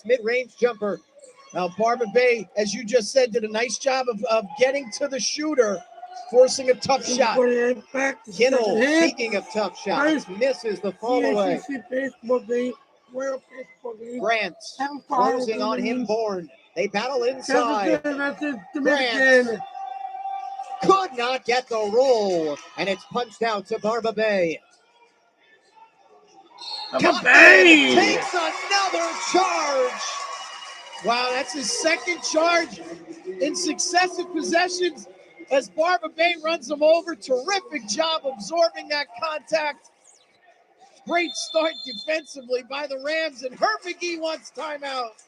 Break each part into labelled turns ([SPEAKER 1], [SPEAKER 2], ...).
[SPEAKER 1] mid-range jumper. Now, Barber Bay, as you just said, did a nice job of getting to the shooter, forcing a tough shot. Kinnell, speaking of tough shots, misses the fall away. Grant closing on him, Bourne. They battle inside. Grant could not get the roll, and it's punched out to Barber Bay. Bay takes another charge. Wow, that's his second charge in successive possessions as Barber Bay runs him over. Terrific job absorbing that contact. Great start defensively by the Rams, and Herb McGee wants timeout.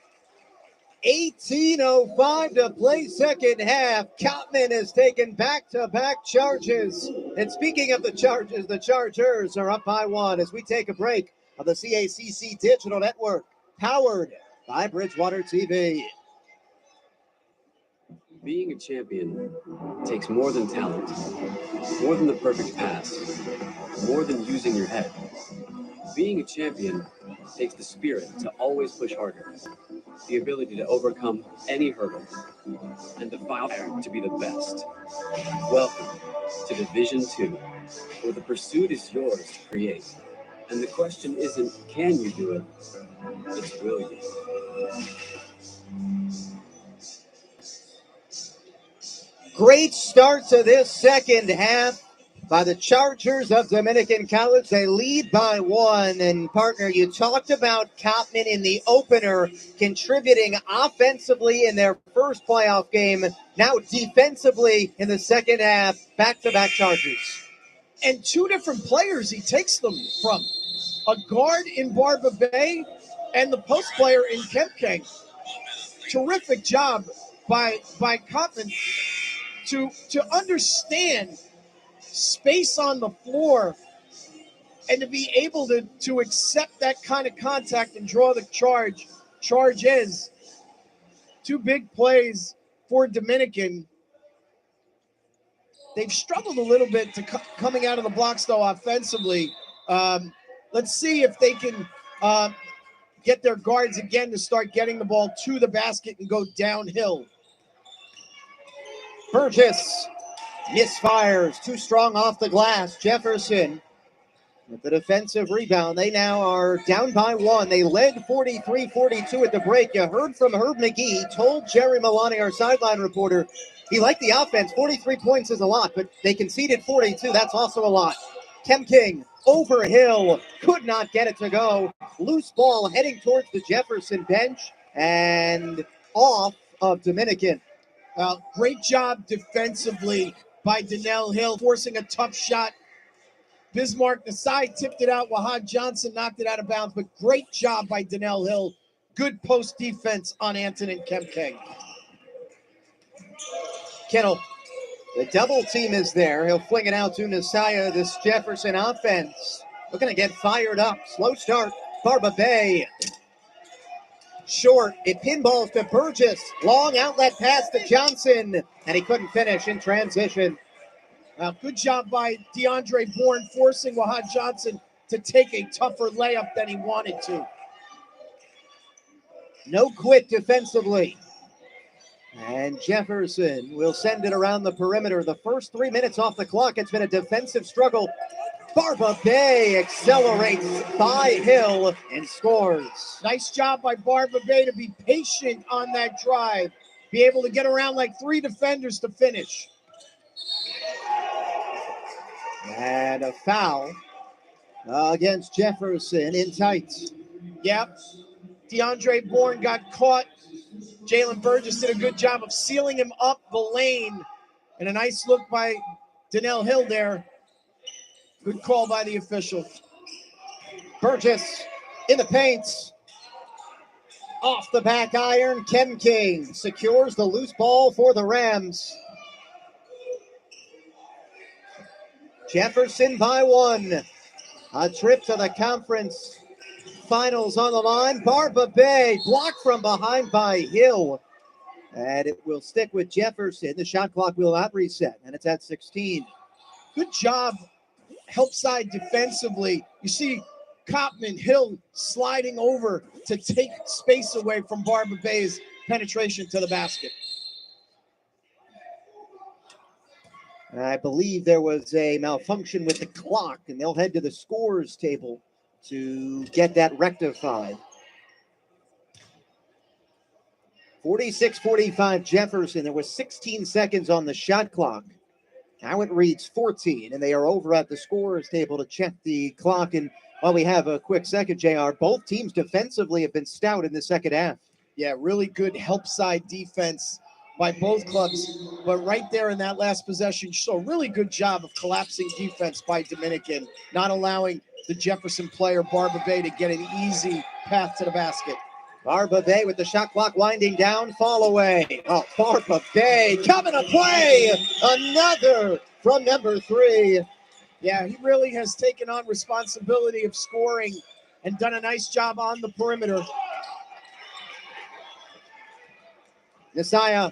[SPEAKER 1] 18:05 to play second half. Cotman has taken back-to-back charges. And speaking of the Chargers are up by one as we take a break of the CACC Digital Network, powered by Bridgewater TV.
[SPEAKER 2] Being a champion takes more than talent, more than the perfect pass, more than using your head. Being a champion takes the spirit to always push harder, the ability to overcome any hurdle, and the fire to be the best. Welcome to Division 2, where the pursuit is yours to create. And the question isn't, can you do it? It's, will you?
[SPEAKER 1] Great start to this second half by the Chargers of Dominican College. They lead by one. And, partner, you talked about Cotman in the opener contributing offensively in their first playoff game. Now defensively in the second half, back-to-back Chargers. And two different players he takes them from. A guard in Barber Bay and the post player in Kempking. Terrific job by Cotman to understand space on the floor and to be able to accept that kind of contact and draw the charge. Charge is two big plays for Dominican. They've struggled a little bit to coming out of the blocks, though, offensively. Let's see if they can get their guards again to start getting the ball to the basket and go downhill. Burgess misfires, too strong off the glass. Jefferson with the defensive rebound. They now are down by one. They led 43-42 at the break. You heard from Herb McGee, told Jerry Milani, our sideline reporter, he liked the offense. 43 points is a lot, but they conceded 42. That's also a lot. Kempking over Hill, could not get it to go. Loose ball heading towards the Jefferson bench and off of Dominican. Great job defensively by Donnell Hill, forcing a tough shot. Bismarck, the side, tipped it out. Wahad Johnson knocked it out of bounds, but great job by Donnell Hill. Good post defense on Antonin Kempking. Kinnell, the double team is there. He'll fling it out to Nasaya. This Jefferson offense looking to get fired up. Slow start. Barber Bay. Short. It pinballs to Burgess. Long outlet pass to Johnson. And he couldn't finish in transition. Good job by DeAndre Bourne forcing Wahad Johnson to take a tougher layup than he wanted to. No quit defensively. And Jefferson will send it around the perimeter. The first 3 minutes off the clock, it's been a defensive struggle. Barber Bay accelerates by Hill and scores. Nice job by Barber Bay to be patient on that drive. Be able to get around like three defenders to finish. And a foul against Jefferson in tight. Yep. DeAndre Bourne got caught. Jalen Burgess did a good job of sealing him up the lane. And a nice look by Donnell Hill there. Good call by the official. Burgess in the paint. Off the back iron, Kempking secures the loose ball for the Rams. Jefferson by one. A trip to the conference finals on the line. Barber Bay blocked from behind by Hill. And it will stick with Jefferson. The shot clock will not reset, and it's at 16. Good job, help side defensively. You see
[SPEAKER 3] Kopman, Hill sliding over to take space away from Barber Bay's penetration to the basket.
[SPEAKER 1] I believe there was a malfunction with the clock, and they'll head to the scores table to get that rectified. 46-45 Jefferson. There was 16 seconds on the shot clock. Now it reads 14, and they are over at the scores table to check the clock. And while we have a quick second, JR, both teams defensively have been stout in the second half.
[SPEAKER 3] Yeah, really good help side defense by both clubs. But right there in that last possession, you saw a really good job of collapsing defense by Dominican, not allowing the Jefferson player, Barber Bay, to get an easy path to the basket.
[SPEAKER 1] Barber Bay with the shot clock winding down, fall away. Oh, Barber Bay coming to play. Another from number 3.
[SPEAKER 3] Yeah, he really has taken on responsibility of scoring and done a nice job on the perimeter.
[SPEAKER 1] Messiah,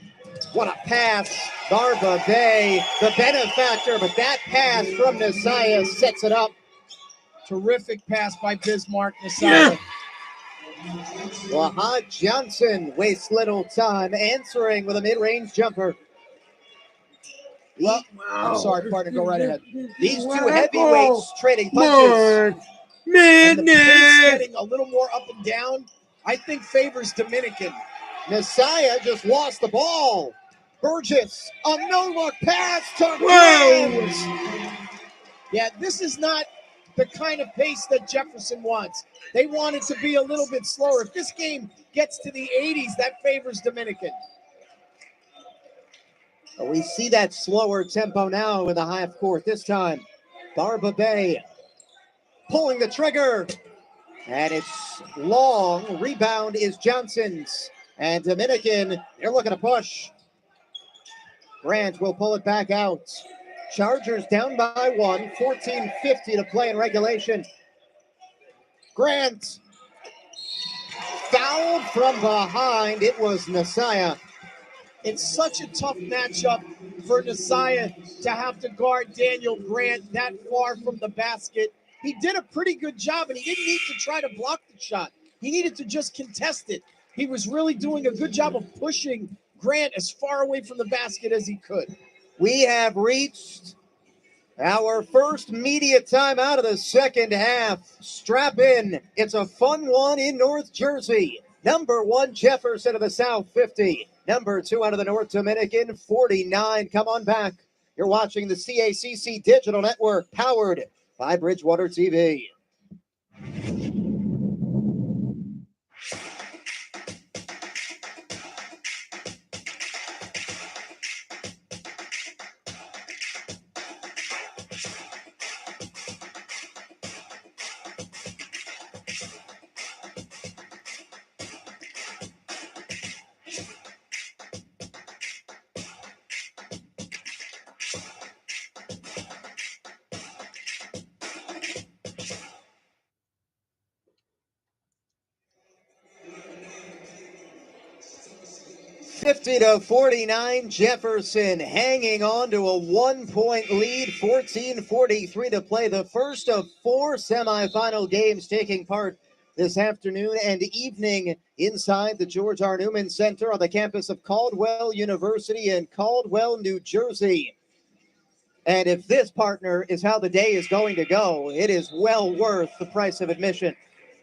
[SPEAKER 1] what a pass. Barber Bay, the benefactor, but that pass from Messiah sets it up.
[SPEAKER 3] Terrific pass by Bismarck Messiah.
[SPEAKER 1] Wahad Johnson wastes little time answering with a mid-range jumper.
[SPEAKER 3] Well, I'm sorry, partner, go right ahead.
[SPEAKER 1] These two heavyweights trading punches.
[SPEAKER 3] And the pace getting a little more up and down, I think favors Dominican.
[SPEAKER 1] Messiah just lost the ball. Burgess, a no-look pass to Grant.
[SPEAKER 3] Yeah, this is not the kind of pace that Jefferson wants. They want it to be a little bit slower. If this game gets to the 80s, that favors Dominican.
[SPEAKER 1] We see that slower tempo now in the half court. This time, Barber Bay pulling the trigger. And it's long. Rebound is Johnson's. And Dominican, they're looking to push. Grant will pull it back out. Chargers down by 1, 14:50 to play in regulation. Grant fouled from behind. It was Messiah.
[SPEAKER 3] It's such a tough matchup for Messiah to have to guard Daniel Grant that far from the basket. He did a pretty good job, and he didn't need to try to block the shot. He needed to just contest it. He was really doing a good job of pushing Grant as far away from the basket as he could.
[SPEAKER 1] We have reached our first media time out of the second half. Strap in. It's a fun one in North Jersey. Number 1, Jefferson of the South, 50. Number 2 out of the North Dominican, 49. Come on back. You're watching the CACC Digital Network, powered by Bridgewater TV. To 49, Jefferson hanging on to a 1-point lead, 14:43 to play, the first of 4 semifinal games taking part this afternoon and evening inside the George R. Newman Center on the campus of Caldwell University in Caldwell, New Jersey. And if this, partner, is how the day is going to go, it is well worth the price of admission.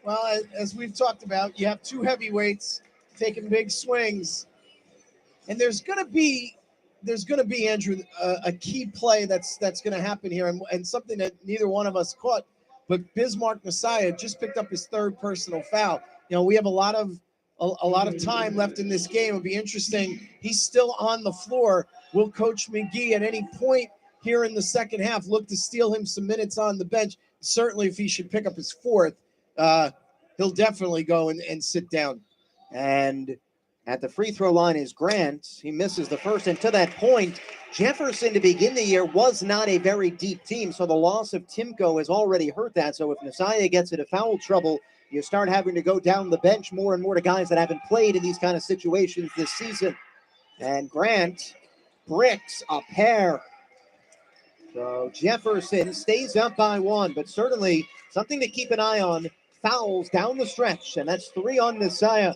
[SPEAKER 3] Well, as we've talked about, you have 2 heavyweights taking big swings. And there's going to be, Andrew, a key play that's going to happen here, and something that neither one of us caught. But Bismarck Messiah just picked up his 3rd personal foul. You know, we have a lot of time left in this game. It'll be interesting. He's still on the floor. Will Coach McGee at any point here in the second half look to steal him some minutes on the bench? Certainly, if he should pick up his 4th, he'll definitely go and sit down.
[SPEAKER 1] And at the free throw line is Grant. He misses the first. And to that point, Jefferson to begin the year was not a very deep team. So the loss of Timko has already hurt that. So if Messiah gets into foul trouble, you start having to go down the bench more and more to guys that haven't played in these kind of situations this season. And Grant bricks a pair. So Jefferson stays up by 1, but certainly something to keep an eye on. Fouls down the stretch, and that's 3 on Messiah.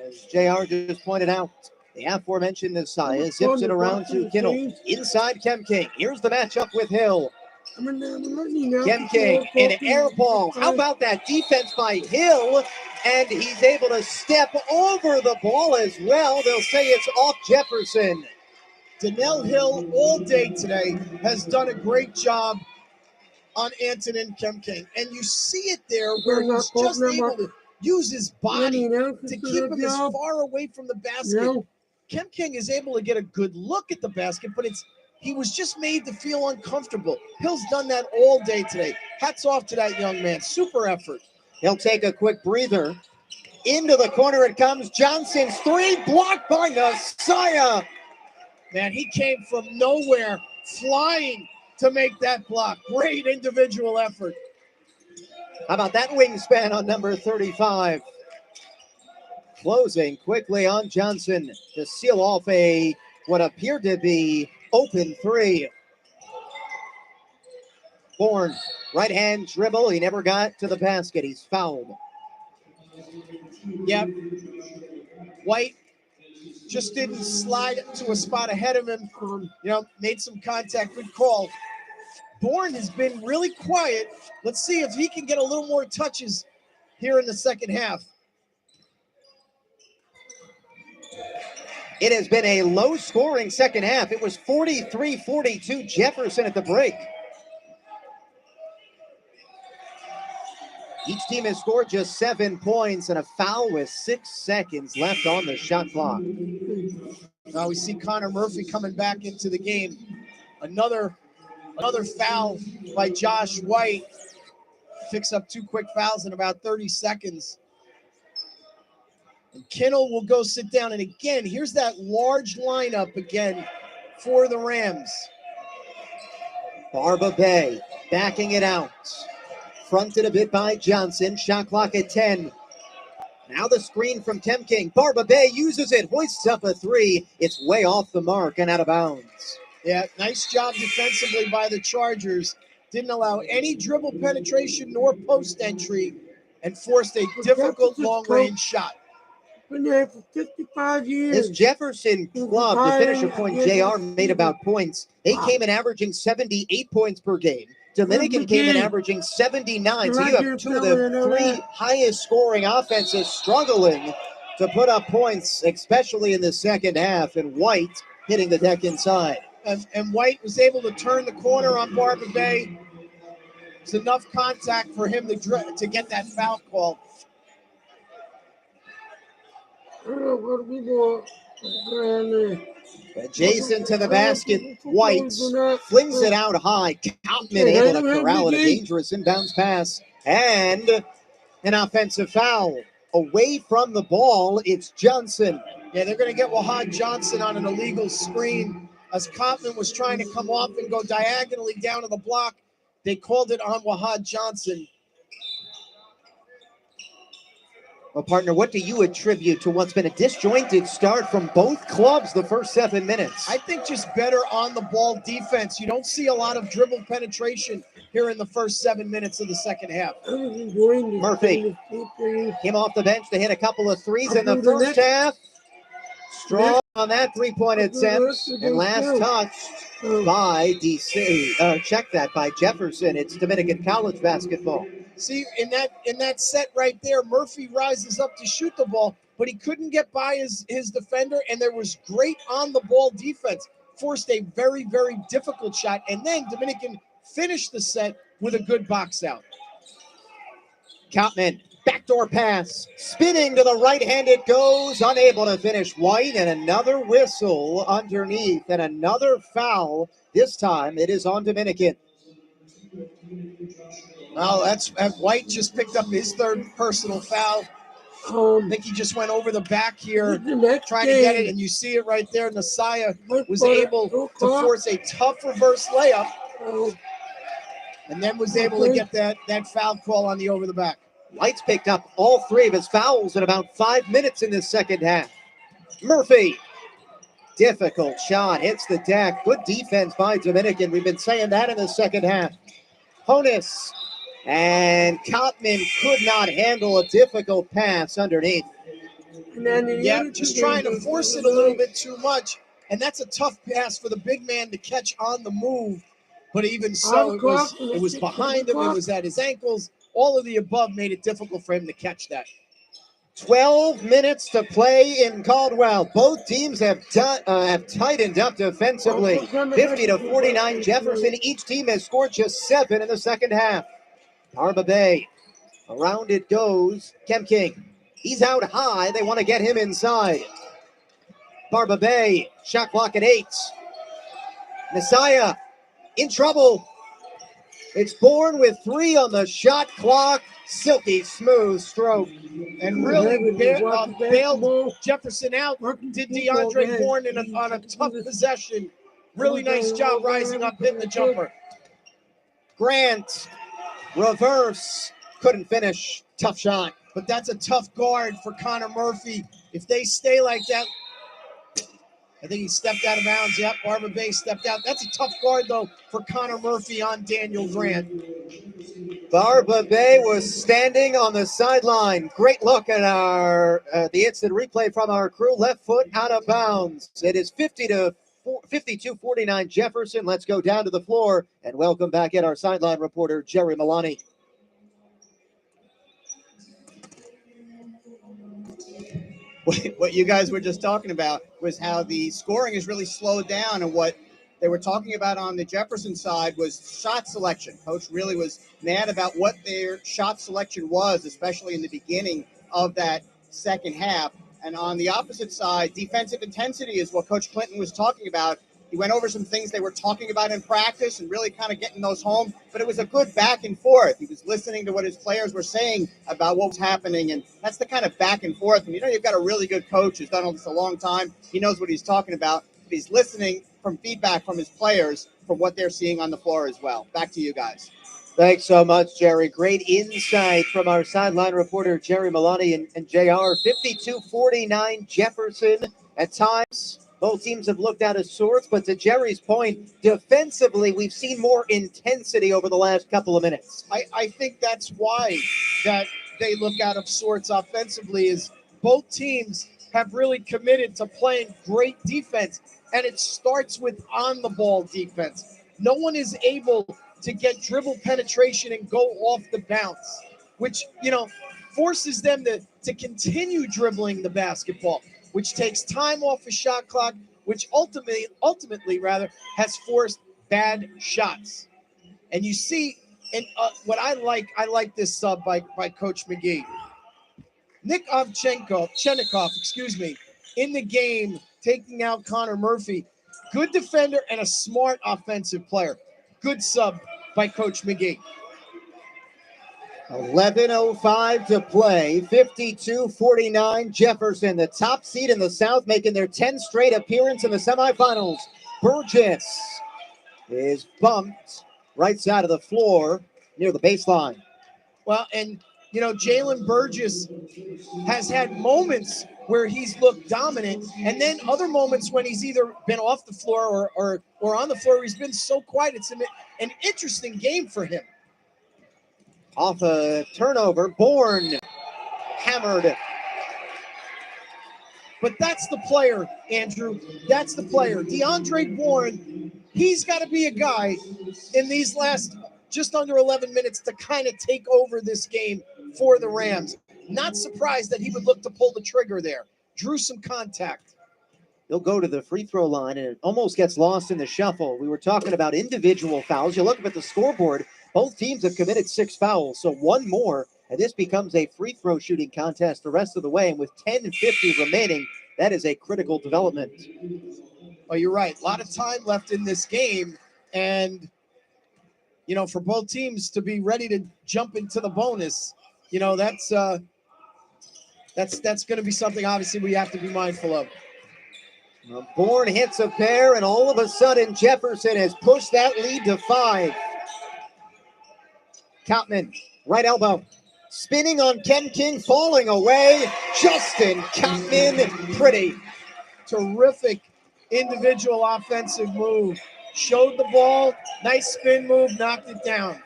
[SPEAKER 1] As JR just pointed out, the aforementioned Messiah zips it around to Kinnell. Inside Kem King. Here's the matchup with Hill. Kem King, an air ball. How about that defense by Hill? And he's able to step over the ball as well. They'll say it's off Jefferson.
[SPEAKER 3] Donnell Hill all day today has done a great job on Antonin Kem King. And you see it there where he's just able to use his body to keep him as far away from the basket. Kem King is able to get a good look at the basket, but he was just made to feel uncomfortable. Hill's done that all day today. Hats off to that young man. Super effort.
[SPEAKER 1] He'll take a quick breather. Into the corner it comes. Johnson's 3 blocked by Messiah.
[SPEAKER 3] Man, he came from nowhere, flying to make that block. Great individual effort.
[SPEAKER 1] How about that wingspan on number 35? Closing quickly on Johnson to seal off what appeared to be open 3. Bourne, right hand dribble. He never got to the basket. He's fouled.
[SPEAKER 3] Yep. White just didn't slide to a spot ahead of him. Made some contact. Good call. Bourne has been really quiet. Let's see if he can get a little more touches here in the second half.
[SPEAKER 1] It has been a low-scoring second half. It was 43-42 Jefferson at the break. Each team has scored just 7 points and a foul with 6 seconds left on the shot clock.
[SPEAKER 3] Now we see Connor Murphy coming back into the game. Another foul by Josh White. Picks up 2 quick fouls in about 30 seconds. And Kinnell will go sit down. And again, here's that large lineup again for the Rams.
[SPEAKER 1] Barba Bay backing it out. Fronted a bit by Johnson. Shot clock at 10. Now the screen from Kem King. Barba Bay uses it. Hoists up a 3. It's way off the mark and out of bounds.
[SPEAKER 3] Yeah, nice job defensively by the Chargers. Didn't allow any dribble penetration nor post entry and forced a difficult long-range shot.
[SPEAKER 4] Been there for 55 years.
[SPEAKER 1] This Jefferson club, the finisher point JR made about points. They came in averaging 78 points per game. Dominican came in averaging 79. So you have 2 of the 3 highest scoring offenses struggling to put up points, especially in the second half. And White hitting the deck inside.
[SPEAKER 3] And White was able to turn the corner on Barba Bay. It's enough contact for him to get that foul call.
[SPEAKER 1] Adjacent to the basket, White flings it out high. Kaufman able to corral it. A dangerous inbounds pass. And an offensive foul. Away from the ball, it's Johnson.
[SPEAKER 3] Yeah, they're going to get Wahad Johnson on an illegal screen. As Kaufman was trying to come off and go diagonally down to the block, they called it on Wahad Johnson.
[SPEAKER 1] Well, partner, what do you attribute to what's been a disjointed start from both clubs the first 7 minutes?
[SPEAKER 3] I think just better on-the-ball defense. You don't see a lot of dribble penetration here in the first 7 minutes of the second half.
[SPEAKER 1] Murphy came off the bench to hit a couple of threes in the first half. Strong on that three-point attempt. And last touched by by Jefferson. It's Dominican College basketball.
[SPEAKER 3] See, in that set right there, Murphy rises up to shoot the ball, but he couldn't get by his defender, and there was great on-the-ball defense. Forced a very, very difficult shot, and then Dominican finished the set with a good box out.
[SPEAKER 1] Kaufman, backdoor pass, spinning to the right hand it goes, unable to finish. White, and another whistle underneath, and another foul. This time it is on Dominican.
[SPEAKER 3] Well, White just picked up his 3rd personal foul. I think he just went over the back here, trying to get it, and you see it right there. Messiah was able to force a tough reverse layup, and then was able to get that foul call on the over the back.
[SPEAKER 1] White's picked up all 3 of his fouls in about 5 minutes in this second half. Murphy Difficult shot, hits the deck. Good defense by Dominican. We've been saying that in the second half. Honus and Kottman could not handle a difficult pass underneath.
[SPEAKER 4] And then in the
[SPEAKER 3] Yeah,
[SPEAKER 4] other
[SPEAKER 3] just
[SPEAKER 4] two
[SPEAKER 3] trying
[SPEAKER 4] games,
[SPEAKER 3] to force it a little bit too much. And that's a tough pass for the big man to catch on the move. But even so, it was behind him. It was at his ankles. All of the above made it difficult for him to catch that.
[SPEAKER 1] 12 minutes to play in Caldwell. Both teams have tightened up defensively. 50-49 Jefferson. Each team has scored just 7 in the second half. Barba Bay. Around it goes. Kem King. He's out high. They want to get him inside. Barba Bay. Shot clock at 8. Messiah in trouble. It's Bourne with 3 on the shot clock. Silky smooth stroke.
[SPEAKER 3] And really bailed Jefferson out. Did DeAndre Bourne on a tough possession. Really nice job rising up, hitting the jumper.
[SPEAKER 1] Grant, reverse, couldn't finish. Tough shot.
[SPEAKER 3] But that's a tough guard for Connor Murphy. If they stay like that, I think he stepped out of bounds. Yep, Barba Bay stepped out. That's a tough guard, though, for Connor Murphy on Daniel Grant.
[SPEAKER 1] Barba Bay was standing on the sideline. Great look at the instant replay from our crew. Left foot out of bounds. It is 52-49 Jefferson. Let's go down to the floor and welcome back in our sideline reporter, Jerry Milani.
[SPEAKER 5] What you guys were just talking about was how the scoring has really slowed down, and what they were talking about on the Jefferson side was shot selection. Coach really was mad about what their shot selection was, especially in the beginning of that second half. And on the opposite side, defensive intensity is what Coach Clinton was talking about. He went over some things they were talking about in practice and really kind of getting those home, but it was a good back and forth. He was listening to what his players were saying about what was happening, and that's the kind of back and forth. And you've got a really good coach who's done this a long time. He knows what he's talking about. But he's listening from feedback from his players from what they're seeing on the floor as well. Back to you guys.
[SPEAKER 1] Thanks so much, Jerry. Great insight from our sideline reporter, Jerry Milani and JR. 52-49 Jefferson. At times, both teams have looked out of sorts, but to Jerry's point, defensively, we've seen more intensity over the last couple of minutes.
[SPEAKER 3] I think that's why that they look out of sorts offensively, is both teams have really committed to playing great defense, and it starts with on-the-ball defense. No one is able to get dribble penetration and go off the bounce, which, forces them to continue dribbling the basketball, which takes time off the shot clock, which ultimately has forced bad shots. And you see, and what I like this sub by Coach McGee. Nick Ovchennikov, in the game, taking out Connor Murphy. Good defender and a smart offensive player. Good sub by Coach McGee.
[SPEAKER 1] 11:05 to play. 52-49 Jefferson, the top seed in the South, making their 10th straight appearance in the semifinals. Burgess is bumped right side of the floor near the baseline.
[SPEAKER 3] Well, and Jalen Burgess has had moments where he's looked dominant, and then other moments when he's either been off the floor or on the floor. He's been so quiet. It's an interesting game for him.
[SPEAKER 1] Off a turnover, Bourne hammered.
[SPEAKER 3] But that's the player, Andrew. That's the player. DeAndre Bourne, he's got to be a guy in these last just under 11 minutes to kind of take over this game for the Rams. Not surprised that he would look to pull the trigger there. Drew some contact.
[SPEAKER 1] He'll go to the free throw line, and it almost gets lost in the shuffle. We were talking about individual fouls. You look up at the scoreboard, both teams have committed 6 fouls, so one more, and this becomes a free throw shooting contest the rest of the way. And with 10:50 remaining, that is a critical development.
[SPEAKER 3] Oh, you're right. A lot of time left in this game, and for both teams to be ready to jump into the bonus, that's going to be something obviously we have to be mindful of.
[SPEAKER 1] Bourne hits a pair, and all of a sudden Jefferson has pushed that lead to 5. Kottman, right elbow, spinning on Ken King, falling away. Justin Kottman, pretty.
[SPEAKER 3] Terrific individual offensive move. Showed the ball, nice spin move, knocked it down.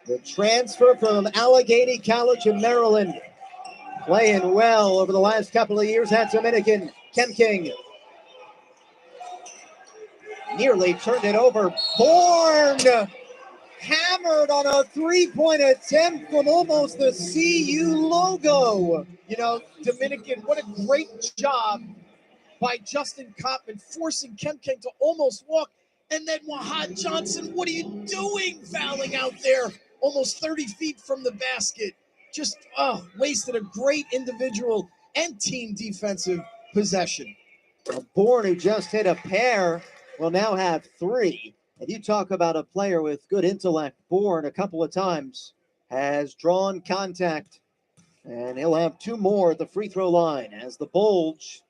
[SPEAKER 1] The transfer from Allegheny College in Maryland, playing well over the last couple of years at Dominican. Kemking nearly turned it over. Bourne hammered on a three-point attempt from almost the CU logo.
[SPEAKER 3] You know, Dominican, what a great job by Justin Koppman, forcing Kemking to almost walk. And then Wahad Johnson, what are you doing fouling out there? Almost 30 feet from the basket. Just wasted a great individual and team defensive possession.
[SPEAKER 1] Bourne, who just hit a pair, will now have three. And you talk about a player with good intellect. Bourne, a couple of times, has drawn contact. And he'll have two more at the free throw line as the Bulge,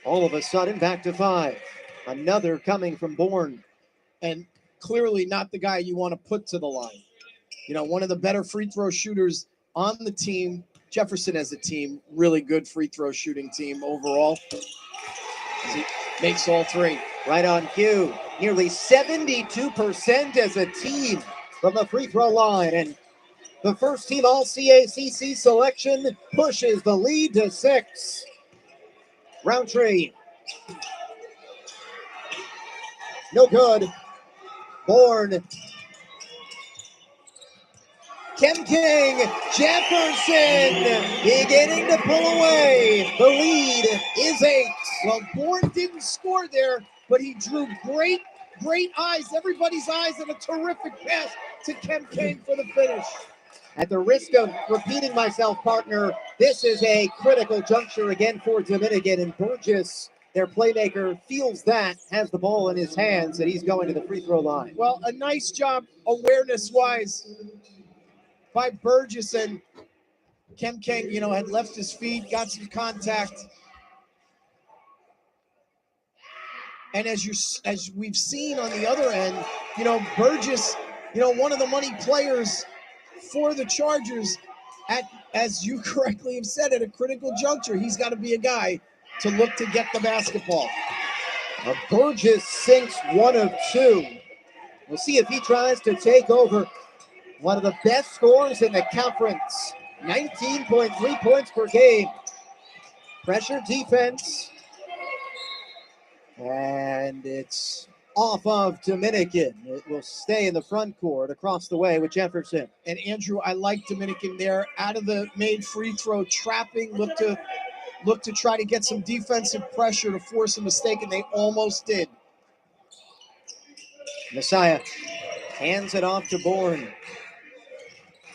[SPEAKER 1] all of a sudden, back to 5. Another coming from Bourne.
[SPEAKER 3] And clearly not the guy you want to put to the line. You know, one of the better free throw shooters on the team. Jefferson as a team, really good free throw shooting team overall. As he makes all three.
[SPEAKER 1] Right on cue. Nearly 72% as a team from the free throw line. And the first team All-CACC selection pushes the lead to 6. Roundtree. No good. Bourne. Kemking. Jefferson beginning to pull away. The lead is 8.
[SPEAKER 3] Well, Bourne didn't score there, but he drew great eyes, everybody's eyes, and a terrific pass to Kemking for the finish.
[SPEAKER 1] At the risk of repeating myself, partner, this is a critical juncture again for Dominican, and Burgess, their playmaker, feels that, has the ball in his hands, and he's going to the free throw line.
[SPEAKER 3] Well, a nice job awareness-wise by Burgess, and Kemking, you know, had left his feet, got some contact. And as we've seen on the other end, you know, Burgess, you know, one of the money players for the Chargers, as you correctly have said, at a critical juncture, he's got to be a guy to look to get the basketball.
[SPEAKER 1] Burgess sinks 1 of 2. We'll see if he tries to take over. One of the best scorers in the conference, 19.3 points per game. Pressure defense. And it's off of Dominican. It will stay in the front court across the way with Jefferson.
[SPEAKER 3] And Andrew, I like Dominican there. Out of the made free throw, trapping, look to try to get some defensive pressure to force a mistake, and they almost did.
[SPEAKER 1] Messiah hands it off to Bourne.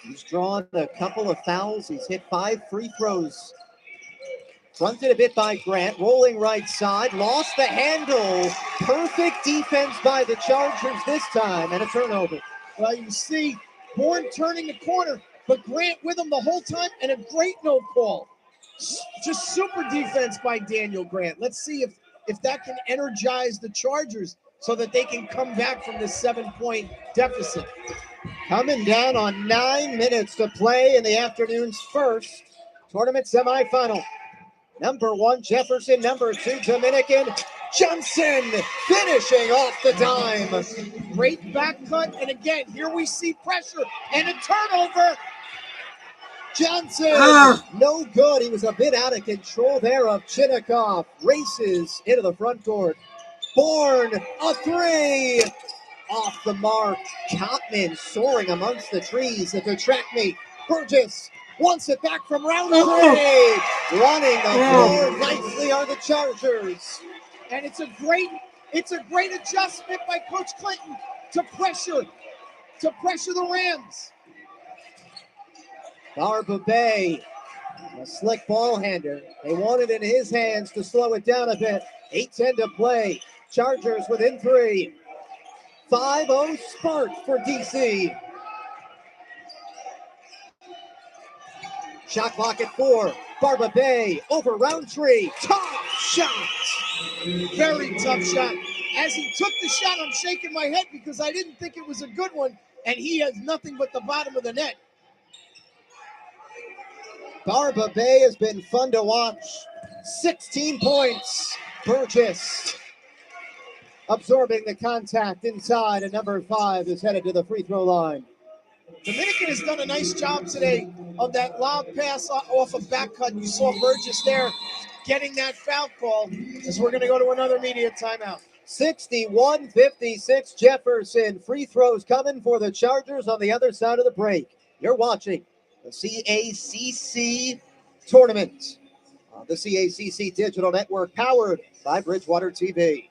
[SPEAKER 1] He's drawn a couple of fouls. He's hit 5 free throws. Fronted a bit by Grant, rolling right side, lost the handle. Perfect defense by the Chargers this time, and a turnover.
[SPEAKER 3] Well, you see Bourne turning the corner, but Grant with him the whole time, and a great no call. Just super defense by Daniel Grant. Let's see if that can energize the Chargers so that they can come back from this 7-point deficit.
[SPEAKER 1] Coming down on 9 minutes to play in the afternoon's first tournament semifinal. Number 1, Jefferson. Number 2, Dominican. Johnson finishing off the dime.
[SPEAKER 3] Great back cut. And again, here we see pressure and a turnover.
[SPEAKER 1] Johnson, no good. He was a bit out of control there of Chinnikov. Races into the front court. Bourne, a 3. Off the mark. Koppman soaring amongst the trees at the track meet. Burgess wants it back from Roundtree. Running the floor nicely are the Chargers.
[SPEAKER 3] And it's a great adjustment by Coach Clinton to pressure the Rams.
[SPEAKER 1] Barba Bay, a slick ball hander. They want it in his hands to slow it down a bit. 8:10 to play. Chargers within 3. 5-0 spark for DC. Shot clock at 4. Barba Bay over Roundtree. Tough shot.
[SPEAKER 3] Very tough shot. As he took the shot, I'm shaking my head because I didn't think it was a good one, and he has nothing but the bottom of the net.
[SPEAKER 1] Barba Bay has been fun to watch. 16 points. Burgess absorbing the contact inside, and number 5 is headed to the free throw line.
[SPEAKER 3] Dominican has done a nice job today of that lob pass off a back cut. You saw Burgess there getting that foul call, as we're going to go to another media timeout.
[SPEAKER 1] 61-56 Jefferson. Free throws coming for the Chargers on the other side of the break. You're watching the CACC tournament on the CACC Digital Network, powered by Bridgewater TV.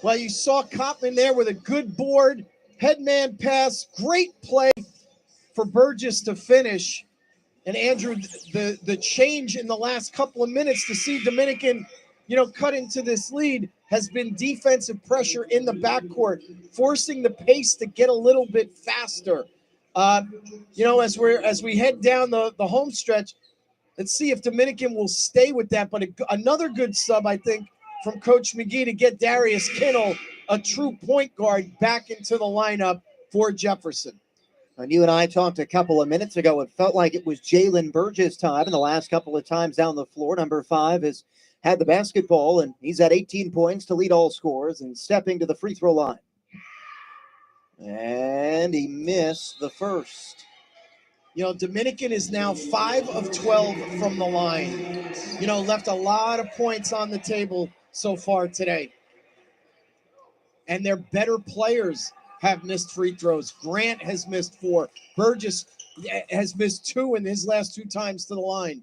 [SPEAKER 3] Well, you saw Cotman there with a good board, headman pass, great play for Burgess to finish. And Andrew, the change in the last couple of minutes to see Dominican, cut into this lead has been defensive pressure in the backcourt, forcing the pace to get a little bit faster. As we head down the home stretch, let's see if Dominican will stay with that. But another good sub, I think, from Coach McGee to get Darius Kinnell, a true point guard, back into the lineup for Jefferson.
[SPEAKER 1] And you and I talked a couple of minutes ago. It felt like it was Jalen Burgess' time, and the last couple of times down the floor, number 5 has had the basketball, and he's at 18 points to lead all scorers and stepping to the free throw line. And he missed the first.
[SPEAKER 3] Dominican is now 5 of 12 from the line. Left a lot of points on the table so far today. And their better players have missed free throws. Grant has missed 4. Burgess has missed 2 in his last 2 times to the line.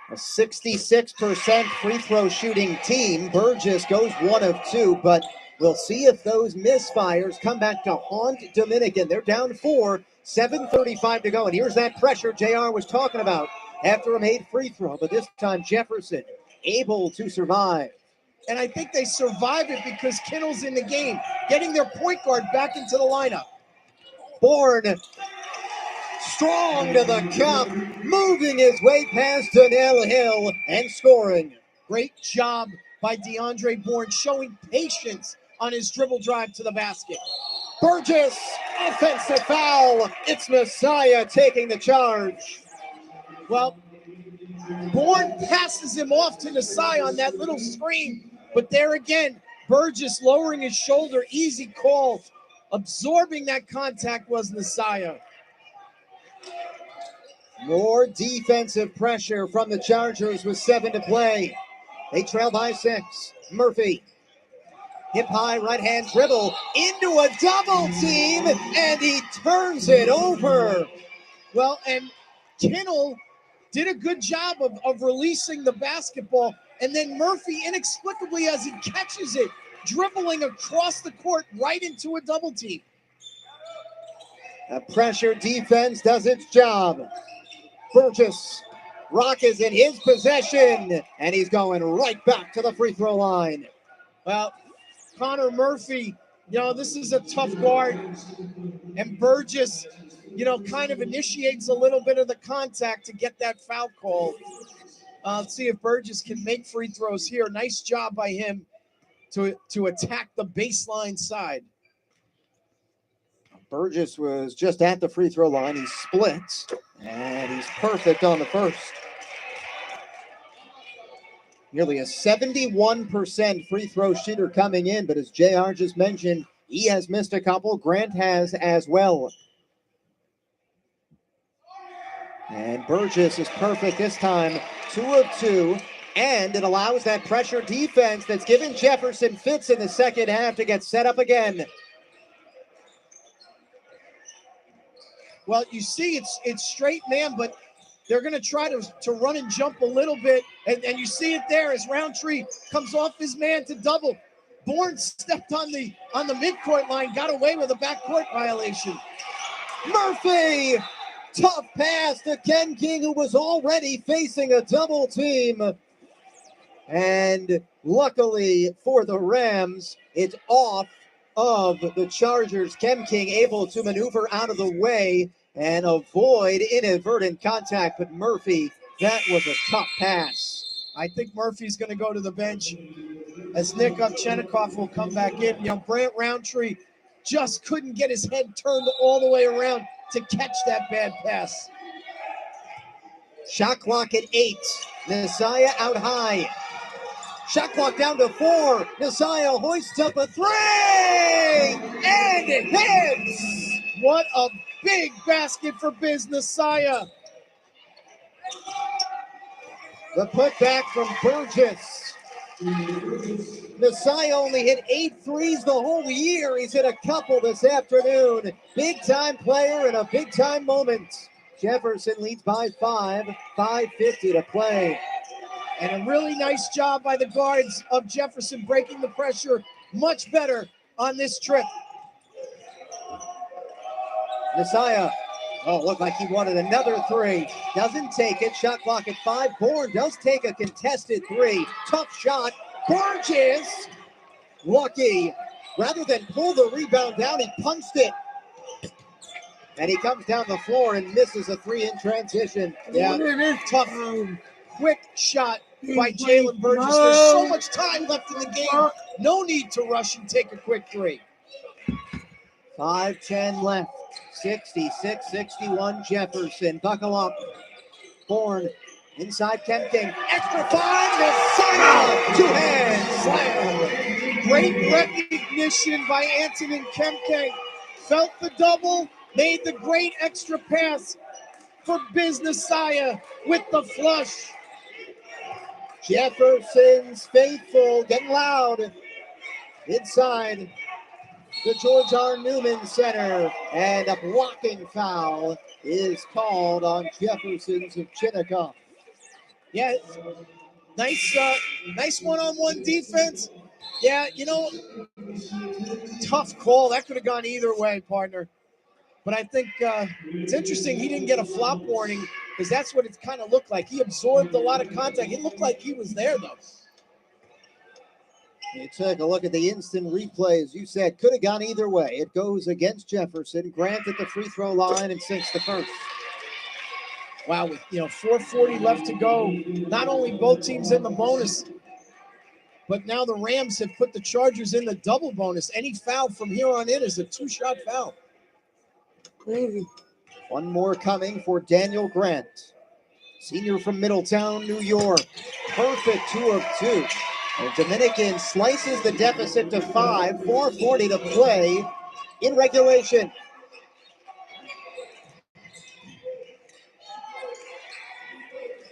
[SPEAKER 1] A 66% free throw shooting team. Burgess goes 1 of 2, but we'll see if those misfires come back to haunt Dominican. They're down 4, 7:35 to go. And here's that pressure JR was talking about after a made free throw. But this time Jefferson able to survive.
[SPEAKER 3] And I think they survive it because Kinnell's in the game, getting their point guard back into the lineup.
[SPEAKER 1] Bourne strong to the cup, moving his way past Donnell Hill and scoring.
[SPEAKER 3] Great job by DeAndre Bourne, showing patience on his dribble drive to the basket.
[SPEAKER 1] Burgess, offensive foul. It's Messiah taking the charge.
[SPEAKER 3] Well, Bourne passes him off to Messiah on that little screen. But there again, Burgess lowering his shoulder, easy call. Absorbing that contact was Messiah.
[SPEAKER 1] More defensive pressure from the Chargers with 7 to play. They trail by 6. Murphy, hip high right hand dribble into a double team, and he turns it over.
[SPEAKER 3] Well, and Kinnell did a good job of releasing the basketball. And then Murphy, inexplicably, as he catches it, dribbling across the court right into a double team.
[SPEAKER 1] A pressure defense does its job. Burgess, rock is in his possession, and he's going right back to the free throw line.
[SPEAKER 3] Well, Connor Murphy, this is a tough guard. And Burgess, kind of initiates a little bit of the contact to get that foul call. Let's see if Burgess can make free throws here. Nice job by him to attack the baseline side.
[SPEAKER 1] Burgess was just at the free throw line. He splits, and he's perfect on the first. Nearly a 71% free throw shooter coming in, but as JR just mentioned, he has missed a couple. Grant has as well. And Burgess is perfect this time, 2 of 2, and it allows that pressure defense that's given Jefferson fits in the second half to get set up again.
[SPEAKER 3] Well, you see it's straight man, but they're going to try to run and jump a little bit, and you see it there as Roundtree comes off his man to double. Bourne stepped on the midcourt line, got away with a backcourt violation.
[SPEAKER 1] Murphy, tough pass to Ken King, who was already facing a double team. And luckily for the Rams, it's off of the Chargers. Ken King able to maneuver out of the way and avoid inadvertent contact. But Murphy, that was a tough pass.
[SPEAKER 3] I think Murphy's going to go to the bench as Nick Ovchennikov will come back in. You know, Brant Roundtree just couldn't get his head turned all the way around to catch that bad pass.
[SPEAKER 1] Shot clock at 8. Messiah out high. Shot clock down to 4. Messiah hoists up a 3! And it hits!
[SPEAKER 3] What a big basket for Biz Messiah.
[SPEAKER 1] The putback from Burgess. Messiah only hit 8 threes the whole year. He's hit a couple this afternoon. Big time player in a big time moment. Jefferson leads by 5. 5:50 to play.
[SPEAKER 3] And a really nice job by the guards of Jefferson breaking the pressure much better on this trip.
[SPEAKER 1] Messiah, looked like he wanted another 3. Doesn't take it. Shot clock at 5. Bourne does take a contested 3. Tough shot. Burgess, lucky. Rather than pull the rebound down, he punched it. And he comes down the floor and misses a 3 in transition.
[SPEAKER 3] Yeah, tough, quick shot by Jalen Burgess. There's so much time left in the game. No need to rush and take a quick 3.
[SPEAKER 1] 5:10 left. 66-61 Jefferson. Buckle up. Bourne inside Ken King. Extra 5. Messiah. 2 hands. Slam.
[SPEAKER 3] Great recognition by Antonin Kemke. Felt the double. Made the great extra pass for Biz Messiah with the flush.
[SPEAKER 1] Jefferson's faithful, getting loud inside the George R. Newman Center, and a blocking foul is called on Jefferson's Ovchennikov.
[SPEAKER 3] Yeah, nice one-on-one defense. Yeah, you know, tough call. That could have gone either way, partner. But I think it's interesting he didn't get a flop warning, because that's what it kind of looked like. He absorbed a lot of contact. It looked like he was there, though.
[SPEAKER 1] You take a look at the instant replay. As you said, could have gone either way. It goes against Jefferson. Grant at the free throw line and sinks the first.
[SPEAKER 3] Wow, with 4:40 left to go. Not only both teams in the bonus, but now the Rams have put the Chargers in the double bonus. Any foul from here on in is a 2-shot foul.
[SPEAKER 4] Crazy.
[SPEAKER 1] One more coming for Daniel Grant, senior from Middletown, New York. Perfect 2 of 2. The Dominican slices the deficit to 5. 4:40 to play in regulation.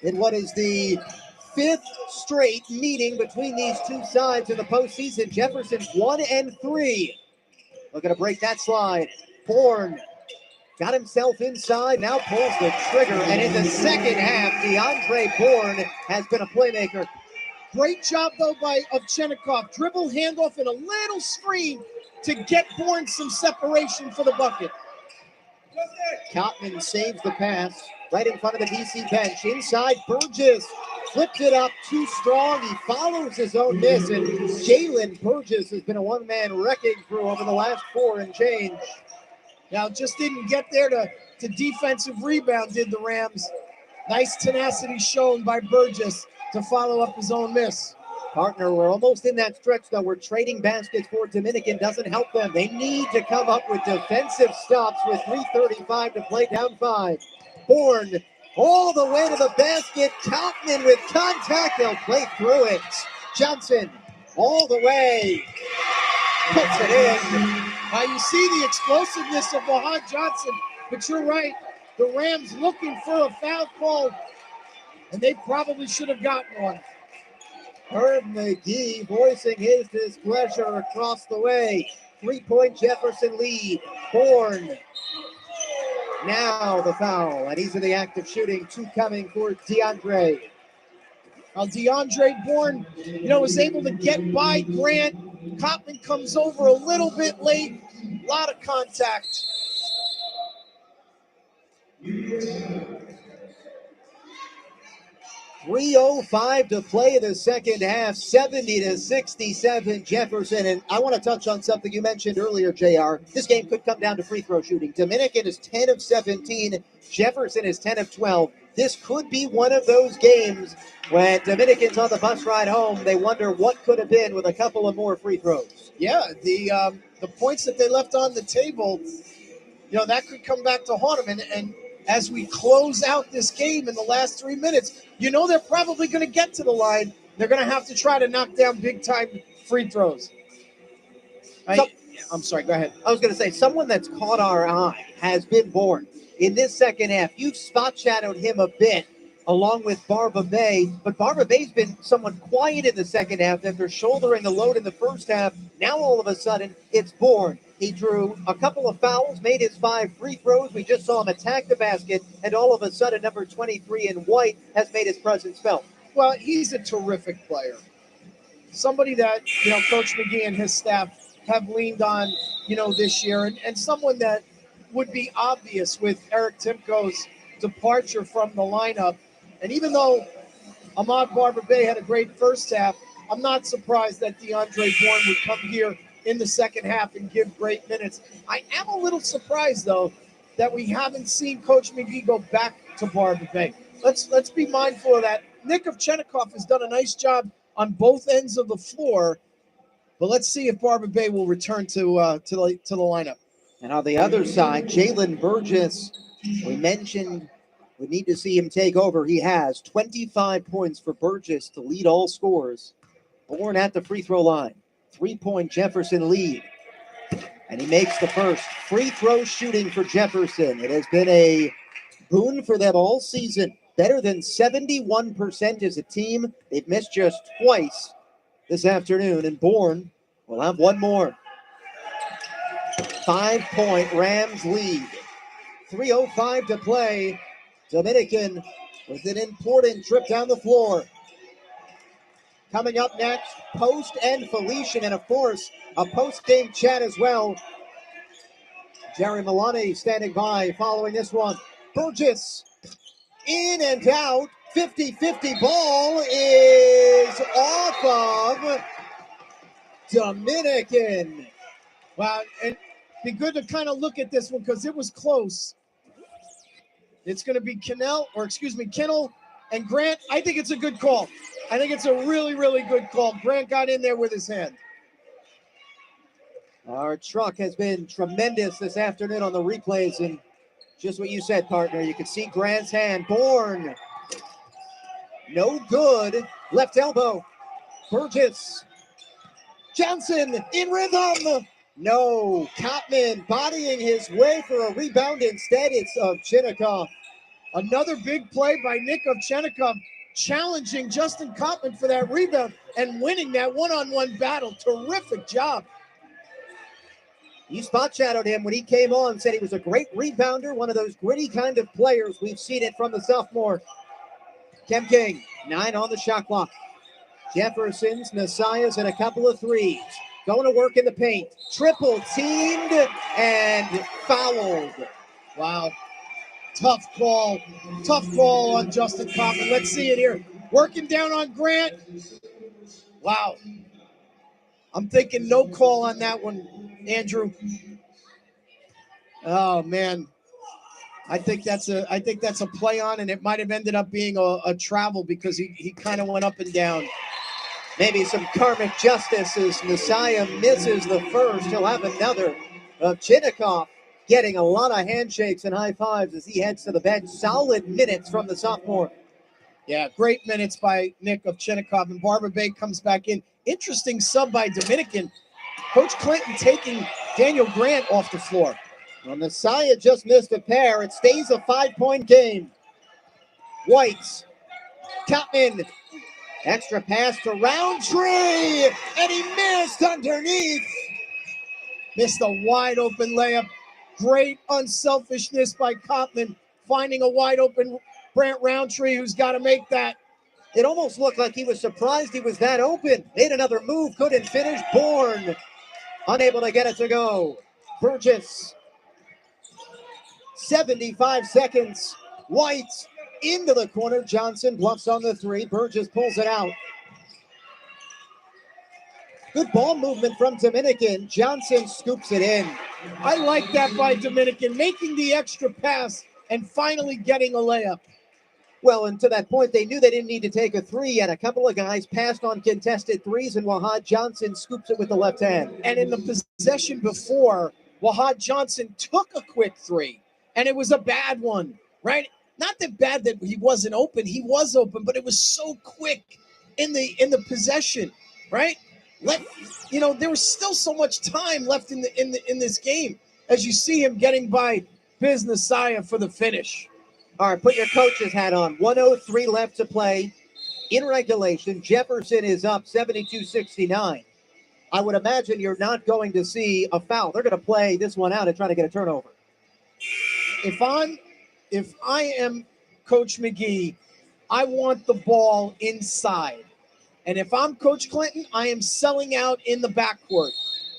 [SPEAKER 1] In what is the 5th straight meeting between these two sides in the postseason, Jefferson's 1-3. Looking to break that slide. Bourne got himself inside, now pulls the trigger, and in the second half, DeAndre Bourne has been a playmaker.
[SPEAKER 3] Great job, though, by Ovchennikov. Dribble, handoff, and a little screen to get Bourne some separation for the bucket.
[SPEAKER 1] Kottman saves the pass right in front of the DC bench. Inside, Burgess flips it up too strong. He follows his own miss, and Jalen Burgess has been a one-man wrecking crew over the last 4 and change.
[SPEAKER 3] Now, just didn't get there to defensive rebound, did the Rams. Nice tenacity shown by Burgess to follow up his own miss.
[SPEAKER 1] Partner, we're almost in that stretch, though. We're trading baskets for Dominican. Doesn't help them. They need to come up with defensive stops with 3:35 to play, down 5. Bourne all the way to the basket. Kottman with contact. They'll play through it. Johnson all the way. Puts it in.
[SPEAKER 3] Now you see the explosiveness of Wahad Johnson, but you're right. The Rams looking for a foul call, and they probably should have gotten one.
[SPEAKER 1] Herb McGee voicing his displeasure across the way. 3-point Jefferson lead. Bourne Now the foul, and he's in the act of shooting. Two coming for DeAndre.
[SPEAKER 3] DeAndre Bourne, was able to get by Grant. Cotman comes over a little bit late. A lot of contact.
[SPEAKER 1] 3:05 to play in the second half, 70-67 Jefferson. And I want to touch on something you mentioned earlier, JR. This game could come down to free throw shooting. Dominican is 10 of 17. Jefferson is 10 of 12. This could be one of those games when Dominican's on the bus ride home. They wonder what could have been with a couple of more free throws.
[SPEAKER 3] Yeah, the points that they left on the table, that could come back to haunt them. And as we close out this game in the last 3 minutes, they're probably going to get to the line. They're going to have to try to knock down big-time free throws. I'm sorry, go ahead.
[SPEAKER 1] I was going to say, someone that's caught our eye has been Bourne. In this second half, you've spot shadowed him a bit along with Barba Bay, but Barba Bay's been somewhat quiet in the second half after shouldering the load in the first half. Now all of a sudden, it's Bourne. He drew a couple of fouls, made his 5 free throws. We just saw him attack the basket, and all of a sudden, number 23 in white has made his presence felt.
[SPEAKER 3] Well, he's a terrific player. Somebody that, Coach McGee and his staff have leaned on, this year, and someone that would be obvious with Eric Timko's departure from the lineup. And even though Ahmad Barber Bay had a great first half, I'm not surprised that DeAndre Bourne would come here in the second half and give great minutes. I am a little surprised, though, that we haven't seen Coach McGee go back to Barber Bay. Let's be mindful of that. Nick Ovchinnikov has done a nice job on both ends of the floor, but let's see if Barber Bay will return to the lineup.
[SPEAKER 1] And on the other side, Jalen Burgess, we mentioned we need to see him take over. He has 25 points for Burgess to lead all scorers. Bourne at the free throw line. 3-point Jefferson lead. And he makes the first. Free throw shooting for Jefferson. It has been a boon for them all season. Better than 71% as a team. They've missed just twice this afternoon. And Bourne will have one more. 5-point Rams lead. 3:05 to play. Dominican with an important trip down the floor. Coming up next, Post and Felician, and of course, a post-game chat as well. Jerry Milani standing by following this one. Burgess in and out. 50-50 ball is off of Dominican.
[SPEAKER 3] Wow, and be good to kind of look at this one because it was close. It's going to be Kennel and Grant. I think it's a good call. I think it's a really, really good call. Grant got in there with his hand.
[SPEAKER 1] Our truck has been tremendous this afternoon on the replays, and just what you said, partner. You can see Grant's hand. Bourne. No good. Left elbow. Burgess. Johnson in rhythm. No. Cotman bodying his way for a rebound. Instead, it's Ovchinnikov.
[SPEAKER 3] Another big play by Nick Ovchinnikov, challenging Justin Cotman for that rebound and winning that one-on-one battle. Terrific job.
[SPEAKER 1] You spot shadowed him when he came on, said he was a great rebounder, one of those gritty kind of players. We've seen it from the sophomore. Kem King, 9 on the shot clock. Jefferson's, Nasiah's, and a couple of threes. Going to work in the paint. Triple teamed and fouled.
[SPEAKER 3] Wow. Tough call on Justin Cotman. Let's see it here. Working down on Grant. Wow. I'm thinking no call on that one, Andrew. Oh man. I think that's a play on, and it might have ended up being a travel because he kind of went up and down.
[SPEAKER 1] Maybe some karmic justice as Nasiah misses the first. He'll have another. Ovchinnikov getting a lot of handshakes and high fives as he heads to the bench. Solid minutes from the sophomore.
[SPEAKER 3] Yeah, great minutes by Nick Ovchinnikov, and Barber Bay comes back in. Interesting sub by Dominican. Coach Clinton taking Daniel Grant off the floor.
[SPEAKER 1] Well, Nasiah just missed a pair. It stays a 5-point game. White. Cotman. Extra pass to Roundtree. And he missed underneath.
[SPEAKER 3] Missed a wide open layup. Great unselfishness by Kopman, finding a wide open Brant Roundtree who's got to make that.
[SPEAKER 1] It almost looked like he was surprised he was that open. Made another move, couldn't finish. Bourne unable to get it to go. Burgess, 75 seconds. White into the corner. Johnson bluffs on the three. Burgess pulls it out. Good ball movement from Dominican. Johnson scoops it in.
[SPEAKER 3] I like that by Dominican, making the extra pass and finally getting a layup.
[SPEAKER 1] Well, and to that point, they knew they didn't need to take a three yet. A couple of guys passed on contested threes, and Wahad Johnson scoops it with the left hand.
[SPEAKER 3] And in the possession before, Wahad Johnson took a quick three, and it was a bad one, right? Not that bad that he wasn't open. He was open, but it was so quick in the possession, right? There was still so much time left in this game as you see him getting by Business Saya for the finish.
[SPEAKER 1] All right, put your coach's hat on. 1:03 left to play in regulation. Jefferson is up 72-69. I would imagine you're not going to see a foul. They're going to play this one out and try to get a turnover.
[SPEAKER 3] If I am Coach McGee, I want the ball inside. And if I'm Coach Clinton, I am selling out in the backcourt.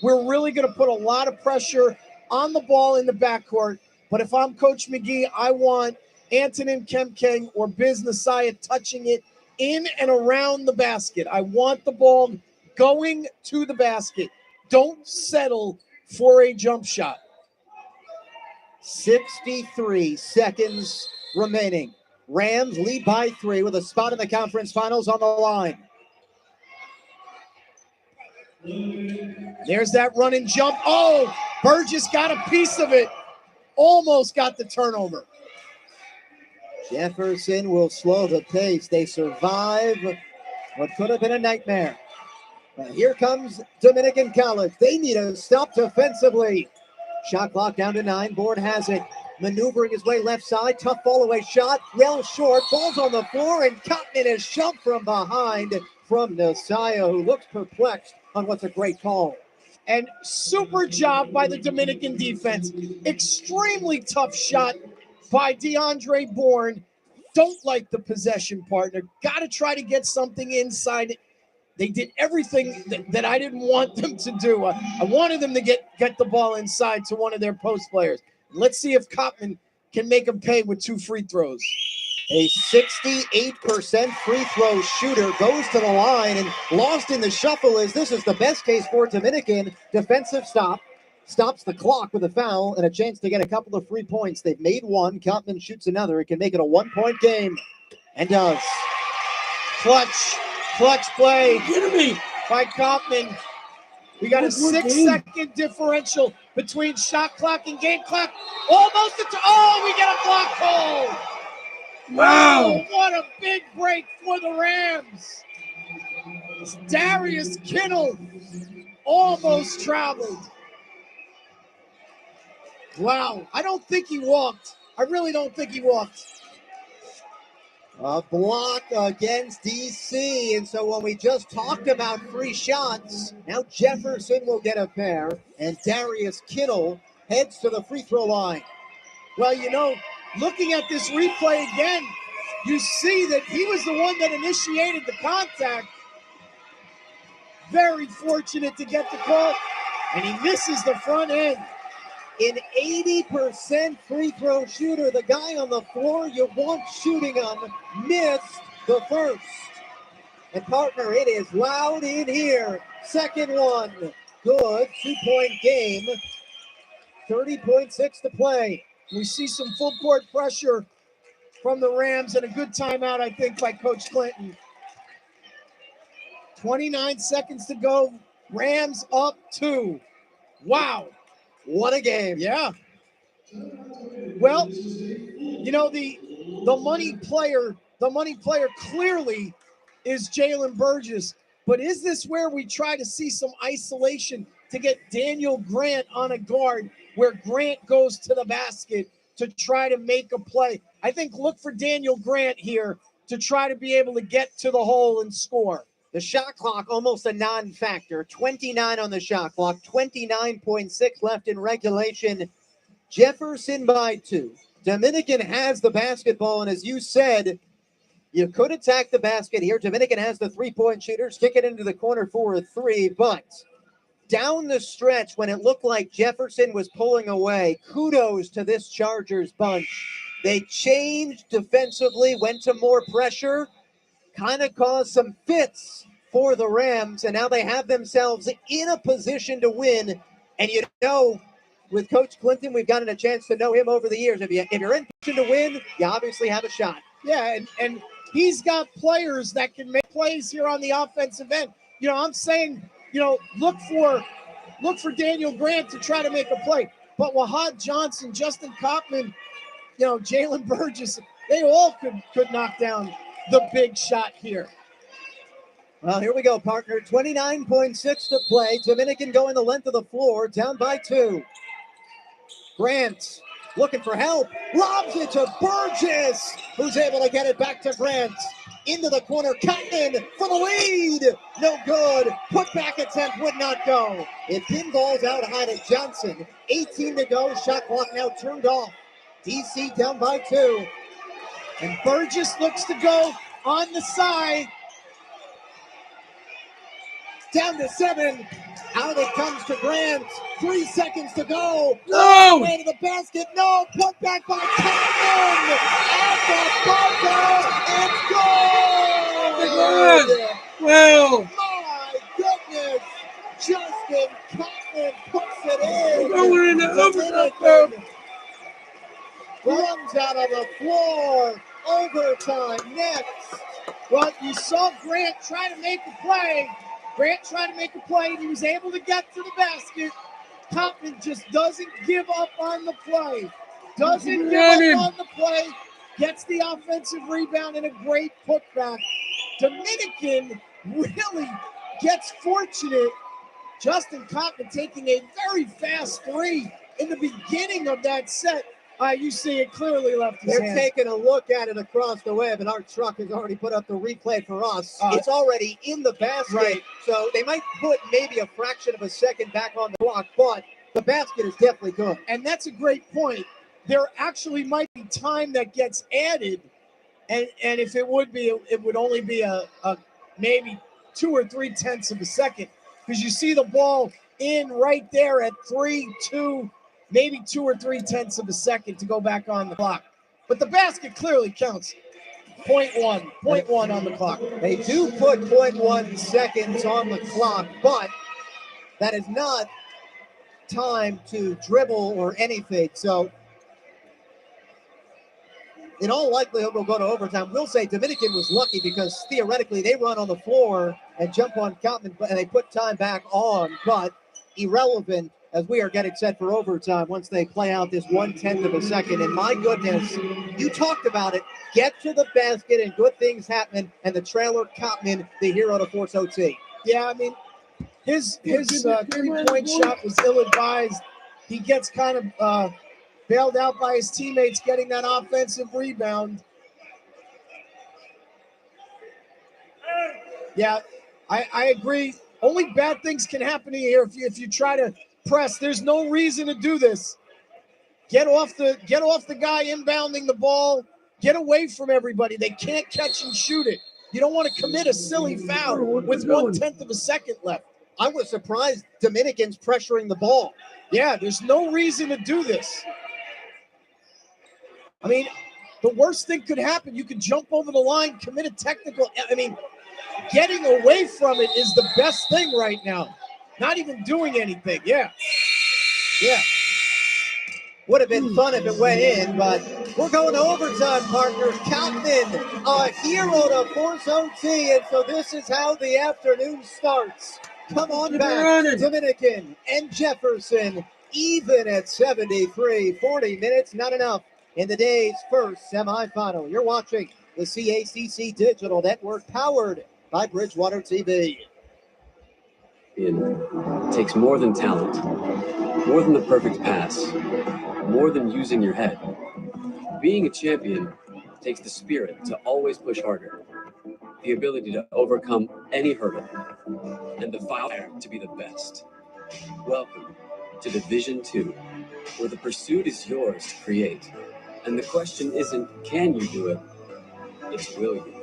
[SPEAKER 3] We're really going to put a lot of pressure on the ball in the backcourt. But if I'm Coach McGee, I want Antonin Kemkeng or Biz Nasaya touching it in and around the basket. I want the ball going to the basket. Don't settle for a jump shot.
[SPEAKER 1] 63 seconds remaining. Rams lead by 3 with a spot in the conference finals on the line.
[SPEAKER 3] There's that run and jump. Oh, Burgess got a piece of it. Almost got the turnover.
[SPEAKER 1] Jefferson will slow the pace. They survive what could have been a nightmare. But here comes Dominican College. They need a stop defensively. Shot clock down to 9. Board has it. Maneuvering his way left side. Tough fall away shot. Well short. Falls on the floor, and Kopman is shoved from behind from Nasaya, who looks perplexed on what's a great call.
[SPEAKER 3] And super job by the Dominican defense. Extremely tough shot by DeAndre Bourne. Don't like the possession partner. Got to try to get something inside. They did everything that I didn't want them to do. I wanted them to get the ball inside to one of their post players. Let's see if Kopman can make them pay with 2 free throws.
[SPEAKER 1] A 68% free throw shooter goes to the line, and lost in the shuffle is this is the best case for Dominican. Defensive stop. Stops the clock with a foul and a chance to get a couple of free points. They've made one. Kopman shoots another. It can make it a 1-point game. And does.
[SPEAKER 3] Clutch play by Kopman. We got a 6-second differential between shot clock and game clock. Almost we get a block call. Wow, what a big break for the Rams. Darius Kittle almost traveled. Wow, I don't think he walked. I really don't think he walked.
[SPEAKER 1] A block against DC. And so when we just talked about free shots, now Jefferson will get a pair, and Darius Kittle heads to the free throw line.
[SPEAKER 3] Well, looking at this replay again, you see that he was the one that initiated the contact. Very fortunate to get the call, and he misses the front end.
[SPEAKER 1] An 80% free throw shooter, the guy on the floor you want shooting on, missed the first. And partner, it is loud in here. Second one, good, 2-point game. 30.6 to play.
[SPEAKER 3] We see some full court pressure from the Rams and a good timeout, I think, by Coach Clinton. 29 seconds to go. Rams up 2. Wow.
[SPEAKER 1] What a game.
[SPEAKER 3] Yeah. Well, the money player clearly is Jalen Burgess. But is this where we try to see some isolation to get Daniel Grant on a guard where Grant goes to the basket to try to make a play? I think look for Daniel Grant here to try to be able to get to the hole and score.
[SPEAKER 1] The shot clock almost a non-factor. 29 on the shot clock. 29.6 left in regulation. Jefferson by 2. Dominican has the basketball, and as you said, you could attack the basket here. Dominican has the three-point shooters, kick it into the corner for a 3, but down the stretch when it looked like Jefferson was pulling away, kudos to this Chargers bunch. They changed defensively, went to more pressure, kind of caused some fits for the Rams, and now they have themselves in a position to win. And you know, with Coach Clinton, we've gotten a chance to know him over the years. If you're in position to win, you obviously have a shot.
[SPEAKER 3] Yeah, and he's got players that can make plays here on the offensive end. You know, I'm saying, you know, look for Daniel Grant to try to make a play. But Wahad Johnson, Justin Kaufman, you know, Jalen Burgess, they all could knock down the big shot here.
[SPEAKER 1] Well, here we go, partner. 29.6 to play. Dominican going the length of the floor, down by 2. Grant looking for help, lobs it to Burgess, who's able to get it back to Grant. Into the corner, Cotton for the lead. No good. Put back attempt would not go. It pinballs out high to Johnson. 18 to go. Shot clock now turned off. DC down by 2.
[SPEAKER 3] And Burgess looks to go on the side.
[SPEAKER 1] Down to 7. Out it comes to Grant. 3 seconds to go.
[SPEAKER 3] No!
[SPEAKER 1] Way to the basket. No. Put back by Cotton. At the buzzer. It's good.
[SPEAKER 3] Well,
[SPEAKER 1] My goodness. Justin Cotton puts it in.
[SPEAKER 3] we're going into overtime.
[SPEAKER 1] Runs out of the floor. Overtime next.
[SPEAKER 3] Well, you saw Grant try to make a play. And he was able to get to the basket. Kaufman just doesn't give up on the play. Gets the offensive rebound and a great putback. Dominican really gets fortunate. Justin Kaufman taking a very fast 3 in the beginning of that set. You see it clearly left his
[SPEAKER 1] They're
[SPEAKER 3] hand.
[SPEAKER 1] taking a look at it across the web, and our truck has already put up the replay for us. It's already in the basket,
[SPEAKER 3] right.
[SPEAKER 1] So they might put maybe a fraction of a second back on the clock, but the basket is definitely good.
[SPEAKER 3] And that's a great point. There actually might be time that gets added, and if it would be, it would only be a maybe 2 or 3 tenths of a second, because you see the ball in right there at 3-2. Maybe 2 or 3 tenths of a second to go back on the clock. But the basket clearly counts. 0.1 on the clock.
[SPEAKER 1] They do put 0.1 seconds on the clock, but that is not time to dribble or anything. So in all likelihood, we'll go to overtime. We'll say Dominican was lucky because theoretically they run on the floor and jump on Kaufman, and they put time back on, but irrelevant as we are getting set for overtime once they play out this 1/10 of a second. And my goodness, you talked about it. Get to the basket and good things happen. And the trailer, Kaufman, the hero to force OT.
[SPEAKER 3] Yeah, I mean, his 3-point shot was ill-advised. He gets kind of bailed out by his teammates getting that offensive rebound. Yeah, I agree. Only bad things can happen here if you try to press. There's no reason to do this. Get off the guy inbounding the ball. Get away from everybody. They can't catch and shoot it. You don't want to commit a silly foul with 1/10 of a second left.
[SPEAKER 1] I was surprised Dominicans pressuring the ball.
[SPEAKER 3] Yeah, there's no reason to do this. I mean, the worst thing could happen. You could jump over the line, commit a technical. I mean, getting away from it is the best thing right now. Not even doing anything. Yeah.
[SPEAKER 1] Would have been fun if it went in, but we're going to overtime, partner. Kaufman, a hero to force OT, and so this is how the afternoon starts. Come on back, Dominican and Jefferson, even at 73. 40 minutes, not enough in the day's first semifinal. You're watching the CACC Digital Network, powered by Bridgewater TV.
[SPEAKER 2] It takes more than talent, more than the perfect pass, more than using your head. Being a champion takes the spirit to always push harder, the ability to overcome any hurdle, and the fire to be the best. Welcome to Division II, where the pursuit is yours to create. And the question isn't, can you do it? It's, will you?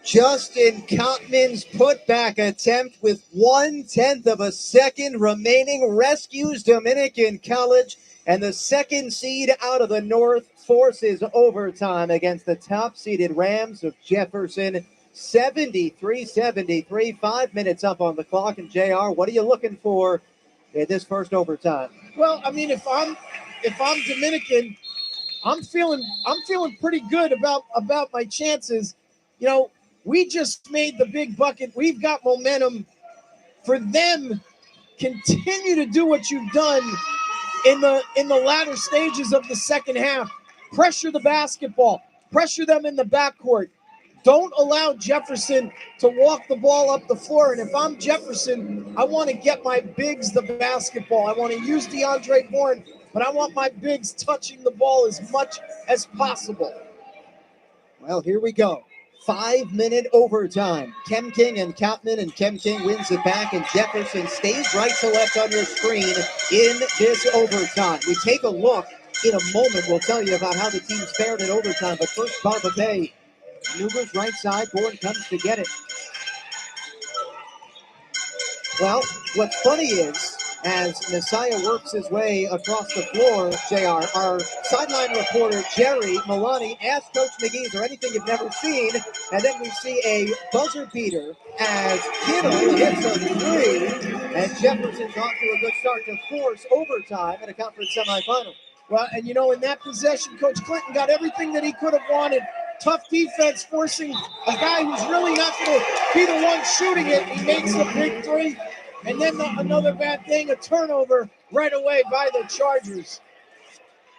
[SPEAKER 1] Justin Kottman's putback attempt with 1/10 of a second remaining rescues Dominican College, and the second seed out of the North forces overtime against the top-seeded Rams of Jefferson. 73-73, 5 minutes up on the clock. And JR, what are you looking for in this first overtime?
[SPEAKER 3] Well, I mean, if I'm Dominican, I'm feeling pretty good about my chances. You know, we just made the big bucket. We've got momentum. For them, continue to do what you've done in the latter stages of the second half. Pressure the basketball. Pressure them in the backcourt. Don't allow Jefferson to walk the ball up the floor. And if I'm Jefferson, I want to get my bigs the basketball. I want to use DeAndre Bourne, but I want my bigs touching the ball as much as possible.
[SPEAKER 1] Well, here we go. 5-minute overtime. Kem King and Kottman, and Kem King wins it back, and Jefferson stays right to left on your screen in this overtime. We take a look in a moment. We'll tell you about how the teams fared in overtime, but first, Barbabay maneuvers right side. Bourne comes to get it. Well, what's funny is, as Messiah works his way across the floor, JR, our sideline reporter, Jerry Milani, asked Coach McGee, is there anything you've never seen? And then we see a buzzer beater as Kittle hits a three, and Jefferson's off to a good start to force overtime in a conference semifinal.
[SPEAKER 3] Well, and you know, in that possession, Coach Clinton got everything that he could have wanted. Tough defense, forcing a guy who's really not going to be the one shooting it. He makes the big three. And then another bad thing, a turnover right away by the Chargers.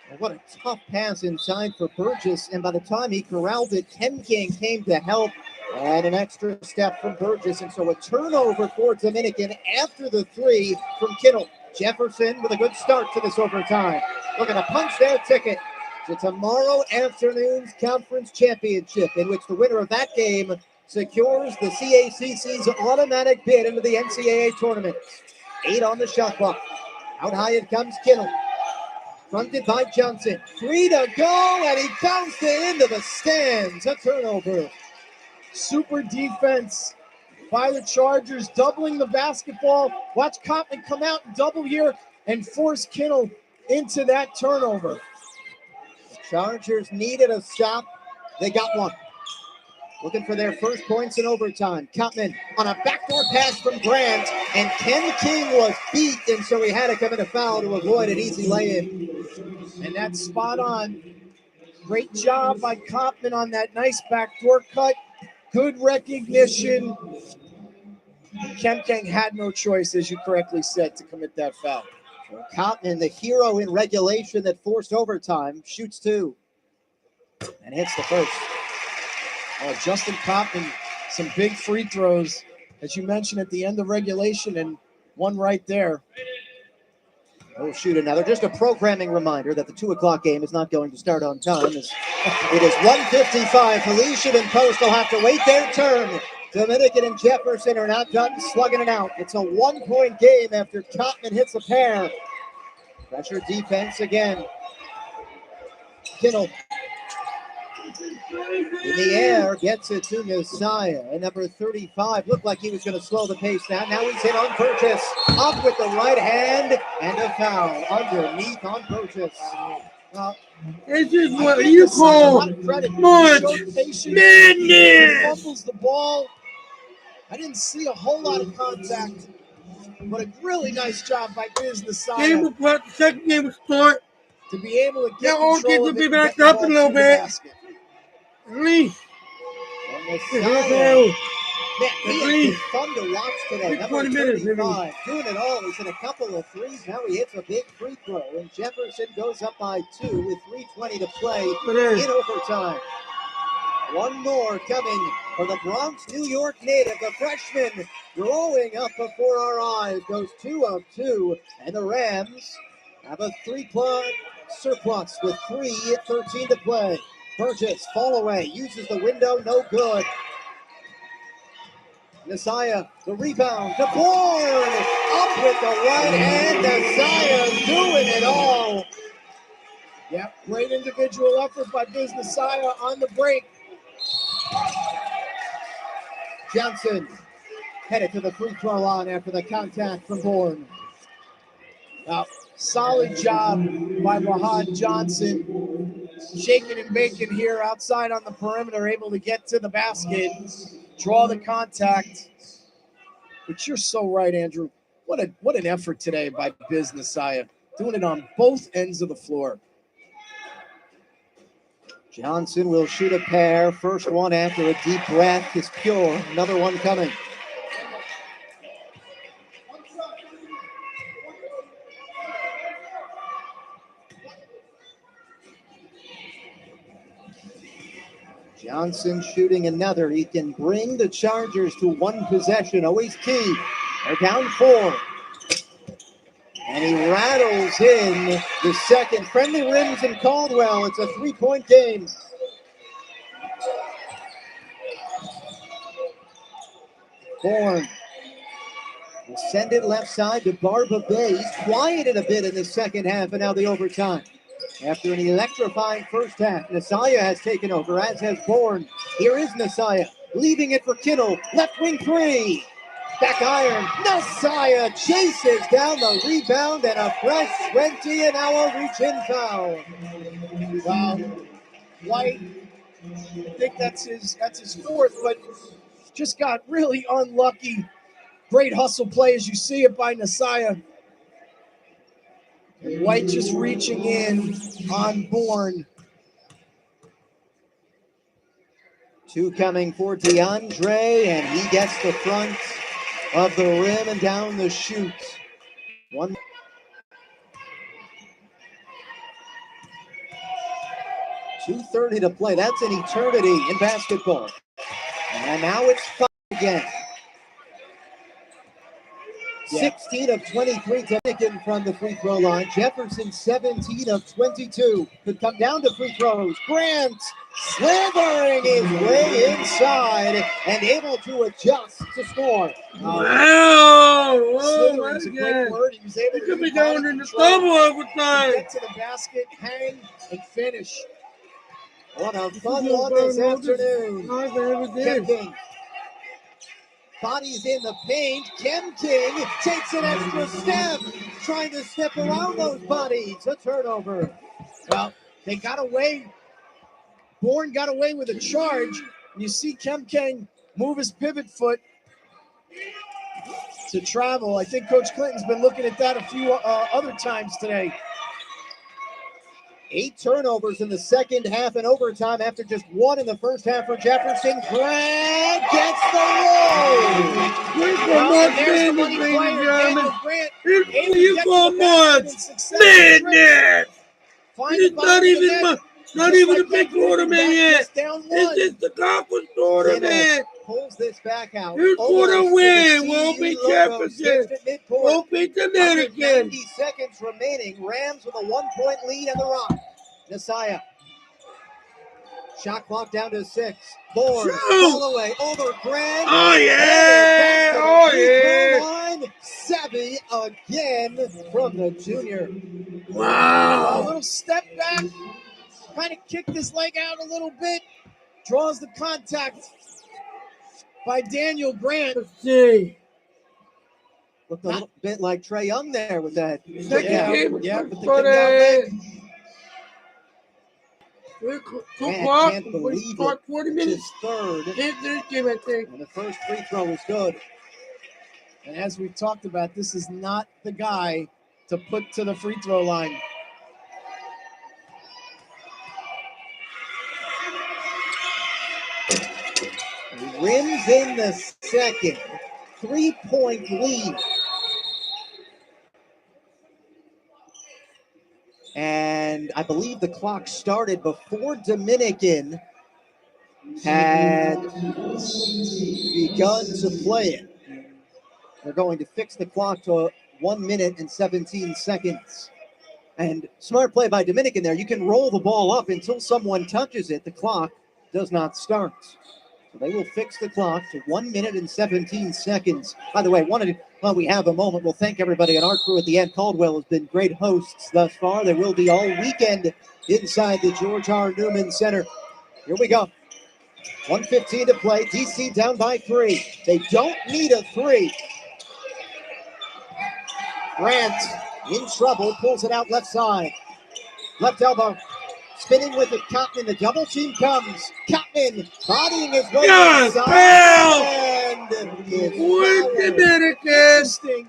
[SPEAKER 1] Well, what a tough pass inside for Burgess. And by the time he corralled it, Kem King came to help. And an extra step from Burgess. And so a turnover for Dominican after the three from Kittle. Jefferson with a good start to this overtime. Looking to punch their ticket to tomorrow afternoon's conference championship, in which the winner of that game secures the CACC's automatic bid into the NCAA tournament. 8 on the shot clock. Out high it comes Kittle. Fronted by Johnson. 3 to go, and he bounced it into the stands. A turnover.
[SPEAKER 3] Super defense by the Chargers, doubling the basketball. Watch Kottman come out and double here and force Kittle into that turnover.
[SPEAKER 1] The Chargers needed a stop. They got one. Looking for their first points in overtime. Kottman on a backdoor pass from Grant, and Kem King was beat, and so he had to commit a foul to avoid an easy lay-in.
[SPEAKER 3] And that's spot on. Great job by Kottman on that nice backdoor cut. Good recognition. Kem King had no choice, as you correctly said, to commit that foul.
[SPEAKER 1] Kottman, the hero in regulation that forced overtime, shoots 2 and hits the first.
[SPEAKER 3] Justin Kottman, some big free throws, as you mentioned, at the end of regulation, and one right there.
[SPEAKER 1] We'll shoot another. Just a programming reminder that the 2 o'clock game is not going to start on time. It is 1:55. Felician and Post will have to wait their turn. Dominican and Jefferson are not done slugging it out. It's a 1-point game after Kottman hits a pair. Pressure defense again. Kittle in the air, gets it to Messiah. And number 35 looked like he was going to slow the pace down. Now he's hit on Burgess. Up with the right hand, and a foul underneath on Burgess.
[SPEAKER 4] This is what you call much madness.
[SPEAKER 3] Fumbles the ball. I didn't see a whole lot of contact, but a really nice job by Biz Messiah.
[SPEAKER 4] Game will start. The second game will start.
[SPEAKER 3] To be able to get
[SPEAKER 4] Now all
[SPEAKER 3] control
[SPEAKER 4] kids will
[SPEAKER 3] of
[SPEAKER 4] be
[SPEAKER 3] it and
[SPEAKER 4] back
[SPEAKER 3] get the
[SPEAKER 4] up
[SPEAKER 3] ball
[SPEAKER 4] a little
[SPEAKER 3] to the
[SPEAKER 4] bit.
[SPEAKER 3] basket.
[SPEAKER 4] At least.
[SPEAKER 1] Messiah. Man, he has been
[SPEAKER 4] least.
[SPEAKER 1] fun to watch today. Number
[SPEAKER 4] 20 minutes,
[SPEAKER 1] 35, doing it all. He's in a couple of threes. Now he hits a big free throw, and Jefferson goes up by 2 with 3:20 to play in overtime. One more coming for the Bronx, New York native, the freshman, growing up before our eyes, goes 2 of 2, and the Rams have a 3-point surplus with 3:13 to play. Burgess, fall away, uses the window, no good. Nasaya, the rebound to Bourne. Up with the right hand. Nasaya doing it all.
[SPEAKER 3] Yep, great individual effort by Nasaya on the break.
[SPEAKER 1] Johnson headed to the free throw line after the contact from Bourne.
[SPEAKER 3] Solid job by Wahad Johnson. Shaking and baking here outside on the perimeter, able to get to the basket, draw the contact. But you're so right, Andrew. What an effort today by Nasaya. Doing it on both ends of the floor.
[SPEAKER 1] Johnson will shoot a pair. First one after a deep breath is pure. Another one coming. Johnson shooting another. He can bring the Chargers to one possession. Always key. They're down 4. And he rattles in the second. Friendly rims in Caldwell. It's a 3-point game. Bourne will send it left side to Barba Bay. He's quieted a bit in the second half and now the overtime. After an electrifying first half, Nasaya has taken over, as has Bourne. Here is Nasaya, leaving it for Kittle. Left wing 3. Back iron. Nasaya chases down the rebound and a fresh 20-an-hour reach-in foul.
[SPEAKER 3] Wow. White, I think that's his fourth, but just got really unlucky. Great hustle play as you see it by Nasaya. And White just reaching in on Bourne.
[SPEAKER 1] 2 coming for DeAndre, and he gets the front of the rim and down the chute. 2:30 to play. That's an eternity in basketball. And now it's 5 again. 16 of 23 Dominican from the free throw line. Jefferson 17 of 22. Could come down to free throws. Grant slithering his way inside and able to adjust to score.
[SPEAKER 4] Wow!
[SPEAKER 3] Slithering's a great word. He was able
[SPEAKER 4] He could
[SPEAKER 3] to
[SPEAKER 4] be going in the double overtime.
[SPEAKER 3] get to the basket, hang, and finish.
[SPEAKER 1] What a fun one this afternoon. Kem King. Bodies in the paint. Kem King takes an extra step, trying to step around those bodies. A turnover.
[SPEAKER 3] Well, they got away. Bourne got away with a charge. You see Kem King move his pivot foot to travel. I think Coach Clinton's been looking at that a few other times today.
[SPEAKER 1] 8 turnovers in the second half and overtime after just 1 in the first half for Jefferson. Grant gets the roll.
[SPEAKER 3] There's the money player, Daniel Grant.
[SPEAKER 4] You call more madness. It's not even a big tournament yet. It's just the conference tournament.
[SPEAKER 1] Pulls this back out.
[SPEAKER 4] Who's going to win? Won't be Jefferson. Won't be Dominican.
[SPEAKER 1] 90 seconds remaining. Rams with a 1-point lead on the Rock. Nasaya. Shot clock down to 6. Bourne all the way over Grant.
[SPEAKER 4] Oh yeah! Oh yeah!
[SPEAKER 1] Line. Savvy again from the junior.
[SPEAKER 4] Wow!
[SPEAKER 3] A little step back. Kind of kicked his leg out a little bit. Draws the contact by Daniel Grant.
[SPEAKER 4] Let's see.
[SPEAKER 1] Looked a little bit like Trae Young there with that.
[SPEAKER 3] Yeah,
[SPEAKER 1] with the kick out leg.
[SPEAKER 4] Can't believe it. 40 minutes.
[SPEAKER 1] Third.
[SPEAKER 4] Game, I think.
[SPEAKER 1] And the first free throw was good.
[SPEAKER 3] And as we've talked about, this is not the guy to put to the free throw line.
[SPEAKER 1] Rims in the second. 3-point lead. And I believe the clock started before Dominican had begun to play it. They're going to fix the clock to 1 minute and 17 seconds. And smart play by Dominican there. You can roll the ball up until someone touches it. The clock does not start. So they will fix the clock to 1 minute and 17 seconds. By the way, while we have a moment, we'll thank everybody on our crew at the end. Caldwell has been great hosts thus far. There will be all weekend inside the George R. Newman Center. Here we go. 1:15 to play. DC down by 3. They don't need a 3. Grant in trouble, pulls it out left side. Left elbow. Spinning with it, Cotton. The double team comes. Cotton bodying his way inside. And
[SPEAKER 4] Dominican.
[SPEAKER 3] Interesting.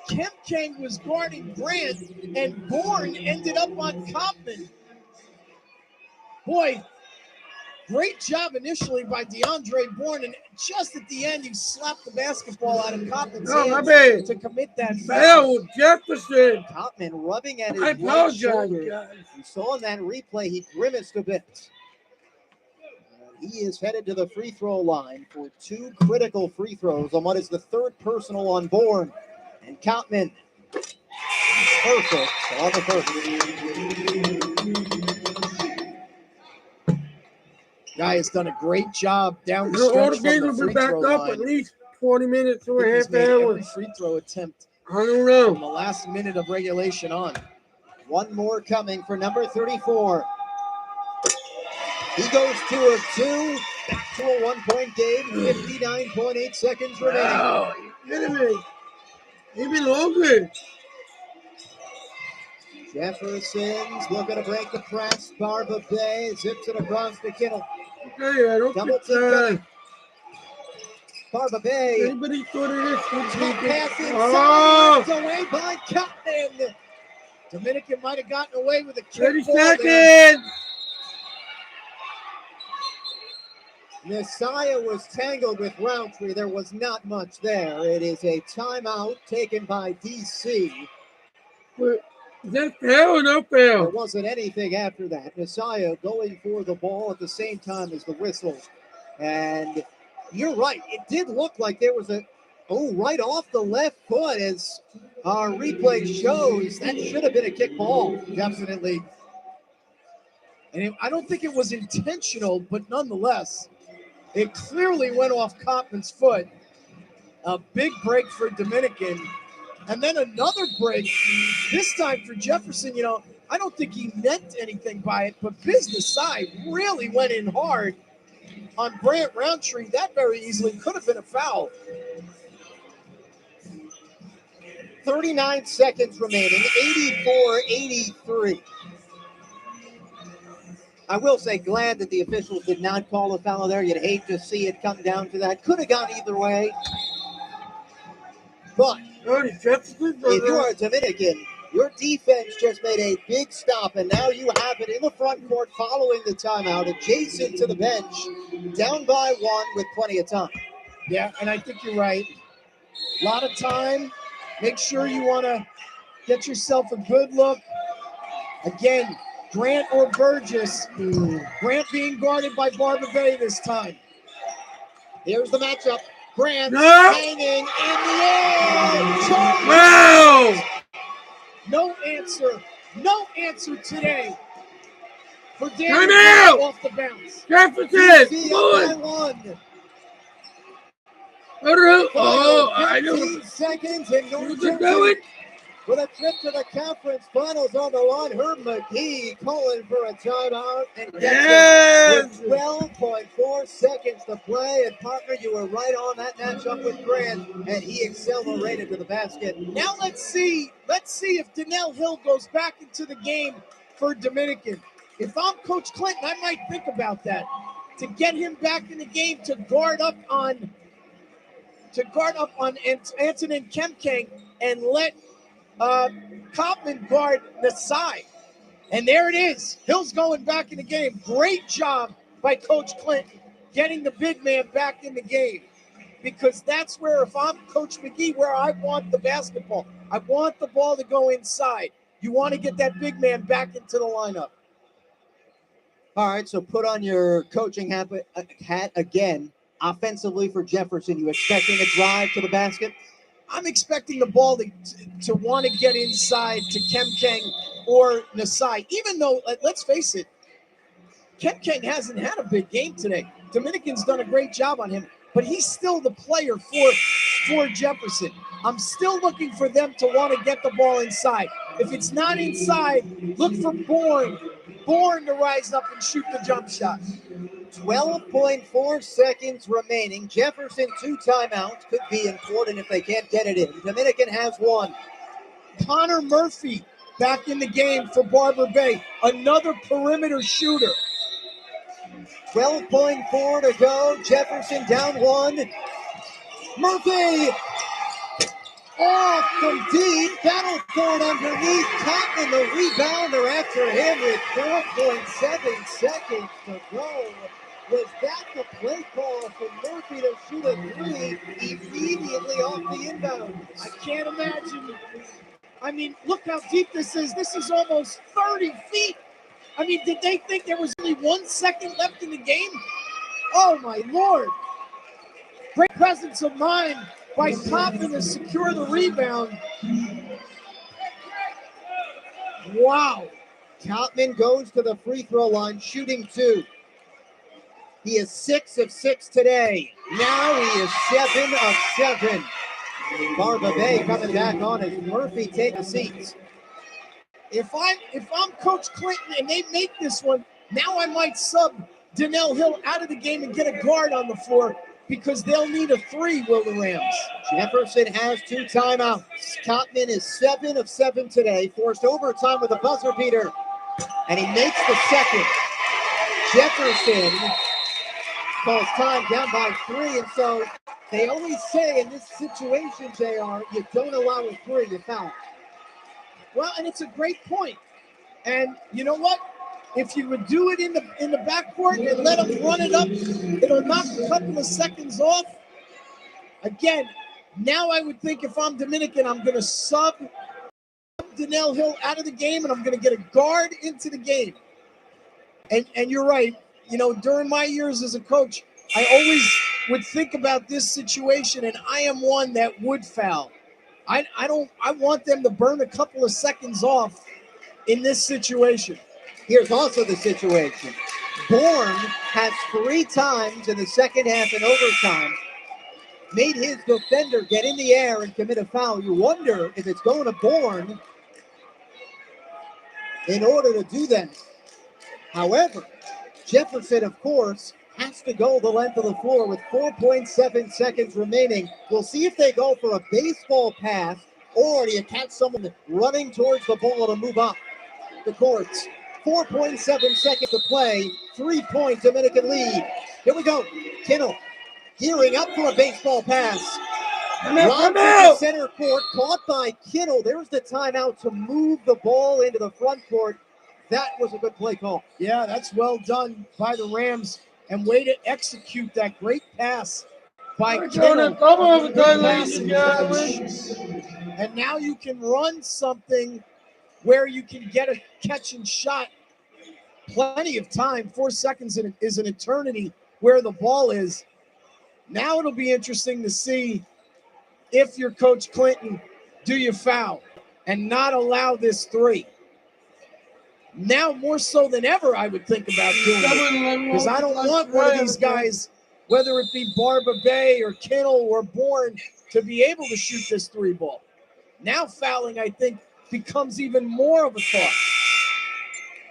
[SPEAKER 3] Kim King was guarding Grant, and Bourne ended up on Kopman. Boy, great job initially by DeAndre Bourne, and just at the end, you slapped the basketball out of Kopman's hands to commit that foul.
[SPEAKER 4] Jefferson.
[SPEAKER 1] Kopman rubbing at his
[SPEAKER 4] I
[SPEAKER 1] right
[SPEAKER 4] apologize,
[SPEAKER 1] shoulder.
[SPEAKER 4] guys.
[SPEAKER 1] You saw in that replay, he grimaced a bit. He is headed to the free throw line for 2 critical free throws on what is the 3rd personal on Bourne. And Kopman, perfect on the first.
[SPEAKER 3] Guy has done a great job down the
[SPEAKER 4] All
[SPEAKER 3] stretch
[SPEAKER 4] the
[SPEAKER 3] from
[SPEAKER 4] games
[SPEAKER 3] the
[SPEAKER 4] will
[SPEAKER 3] free
[SPEAKER 4] be backed
[SPEAKER 3] throw
[SPEAKER 4] up
[SPEAKER 3] line.
[SPEAKER 4] at least 20 minutes or a
[SPEAKER 3] He's
[SPEAKER 4] half
[SPEAKER 3] made
[SPEAKER 4] hour.
[SPEAKER 3] every free throw attempt
[SPEAKER 4] I don't
[SPEAKER 3] from the
[SPEAKER 4] know.
[SPEAKER 3] last minute of regulation on.
[SPEAKER 1] One more coming for number 34. He goes to a 2, back to a 1-point game, 59.8 seconds remaining.
[SPEAKER 4] Wow, you kidding me? Even longer.
[SPEAKER 1] Jefferson's looking to break the press. Barba Bay zips it across the Kittle.
[SPEAKER 4] Okay, I don't
[SPEAKER 1] Double
[SPEAKER 4] think
[SPEAKER 1] team coming. Barba Bay.
[SPEAKER 4] anybody thought of this.
[SPEAKER 1] Top pass inside.
[SPEAKER 4] Oh,
[SPEAKER 1] Knocked away by Cotton.
[SPEAKER 3] Dominican might have gotten away with a
[SPEAKER 4] 30
[SPEAKER 3] kick ball there.
[SPEAKER 4] seconds.
[SPEAKER 1] Messiah was tangled with Roundtree. There was not much there. It is a timeout taken by DC.
[SPEAKER 4] Is that fair or no
[SPEAKER 1] There
[SPEAKER 4] fair?
[SPEAKER 1] wasn't anything after that. Messiah going for the ball at the same time as the whistle. And you're right. It did look like there was right off the left foot, as our replay shows. That should have been a kick ball.
[SPEAKER 3] Definitely. And I don't think it was intentional, but nonetheless, it clearly went off Kopman's foot. A big break for Dominican. And then another break, this time for Jefferson. I don't think he meant anything by it, but business side really went in hard on Grant Roundtree. That very easily could have been a foul.
[SPEAKER 1] 39 seconds remaining, 84-83. I will say, glad that the officials did not call a foul there. You'd hate to see it come down to that. Could have gone either way. But if you are a Dominican, your defense just made a big stop, and now you have it in the front court following the timeout, adjacent to the bench, down by 1 with plenty of time.
[SPEAKER 3] Yeah, and I think you're right. A lot of time. Make sure you want to get yourself a good look. Again, Grant or Burgess. Grant being guarded by Barba Bay this time.
[SPEAKER 1] Here's the matchup. Grant hanging in the air.
[SPEAKER 4] Wow!
[SPEAKER 3] No answer. No answer today for
[SPEAKER 4] Time
[SPEAKER 3] Daniel
[SPEAKER 4] out!
[SPEAKER 3] off the bounce.
[SPEAKER 4] Jefferson,
[SPEAKER 1] By
[SPEAKER 4] good.
[SPEAKER 1] 1.
[SPEAKER 4] I know.
[SPEAKER 1] 15 seconds and
[SPEAKER 4] You
[SPEAKER 1] North
[SPEAKER 4] can do
[SPEAKER 1] Jersey
[SPEAKER 4] it.
[SPEAKER 1] with a trip to the conference finals on the line. Herb McGee calling for a timeout and gets it with 12.4 seconds to play. And partner, you were right on that matchup with Grant, and he accelerated to the basket.
[SPEAKER 3] Now let's see if Donnell Hill goes back into the game for Dominican. If I'm Coach Clinton, I might think about that, to get him back in the game to guard up on Antonin Kemking and let Kopman guard the side. And there it is. Hill's going back in the game. Great job by Coach Clinton getting the big man back in the game. Because that's where, if I'm Coach McGee, where I want the basketball. I want the ball to go inside. You want to get that big man back into the lineup.
[SPEAKER 1] All right, so put on your coaching hat again. Offensively for Jefferson, you expecting a drive to the basket?
[SPEAKER 3] I'm expecting the ball to want to get inside to Kemking or Nasai. Even though, let's face it, Kemking hasn't had a big game today. Dominican's done a great job on him, but he's still the player for Jefferson. I'm still looking for them to want to get the ball inside. If it's not inside, look for Bourne to rise up and shoot the jump shot.
[SPEAKER 1] 12.4 seconds remaining. Jefferson 2 timeouts. Could be important if they can't get it in. Dominican has 1.
[SPEAKER 3] Connor Murphy back in the game for Barber Bay. Another perimeter shooter.
[SPEAKER 1] 12.4 to go. Jefferson down 1. Murphy off from deep. Battle for it underneath. Captain the rebounder after him with 4.7 seconds to go. Was that the play call for Murphy to shoot a 3 immediately off the inbound?
[SPEAKER 3] I can't imagine. I mean, look how deep this is. This is almost 30 feet. I mean, did they think there was only 1 second left in the game? Oh, my Lord. Great presence of mind by Toppin to secure the rebound. Wow.
[SPEAKER 1] Topman goes to the free throw line, shooting 2. He is 6 of 6 today. Now he is 7 of 7. Barber Bay coming back on as Murphy takes the seats.
[SPEAKER 3] If I'm Coach Clinton and they make this one, now I might sub Donnell Hill out of the game and get a guard on the floor because they'll need a 3, will the Rams.
[SPEAKER 1] Jefferson has 2 timeouts. Cotman is 7 of 7 today. Forced overtime with a buzzer beater. And he makes the second. Jefferson calls time down by 3. And so they always say in this situation, JR, you don't allow a 3, you foul.
[SPEAKER 3] Well, and it's a great point. And you know what? If you would do it in the backcourt and let them run it up, it'll knock a couple of seconds off. Again, now I would think if I'm Dominican, I'm going to sub Donnell Hill out of the game and I'm going to get a guard into the game. And you're right. You know, during my years as a coach, I always would think about this situation, and I am one that would foul. I want them to burn a couple of seconds off in this situation.
[SPEAKER 1] Here's also the situation. Bourne has 3 times in the second half in overtime made his defender get in the air and commit a foul. You wonder if it's going to Bourne in order to do that. However, Jefferson, of course, has to go the length of the floor with 4.7 seconds remaining. We'll see if they go for a baseball pass or do you catch someone running towards the ball to move up the courts. 4.7 seconds to play. 3-point Dominican lead. Here we go. Kittle gearing up for a baseball pass. Lobs into center court, caught by Kittle. There's the timeout to move the ball into the front court. That was a good play call.
[SPEAKER 3] Yeah, that's well done by the Rams. And way to execute that great pass by Kittle. And now you can run something where you can get a catch and shot. Plenty of time. 4 seconds is an eternity where the ball is. Now it'll be interesting to see if you're Coach Clinton, do you foul and not allow this 3? Now more so than ever, I would think about doing it because I don't want one of these guys, whether it be Barber Bay or Kittle or Bourne, to be able to shoot this 3 ball. Now fouling, I think, becomes even more of a thought.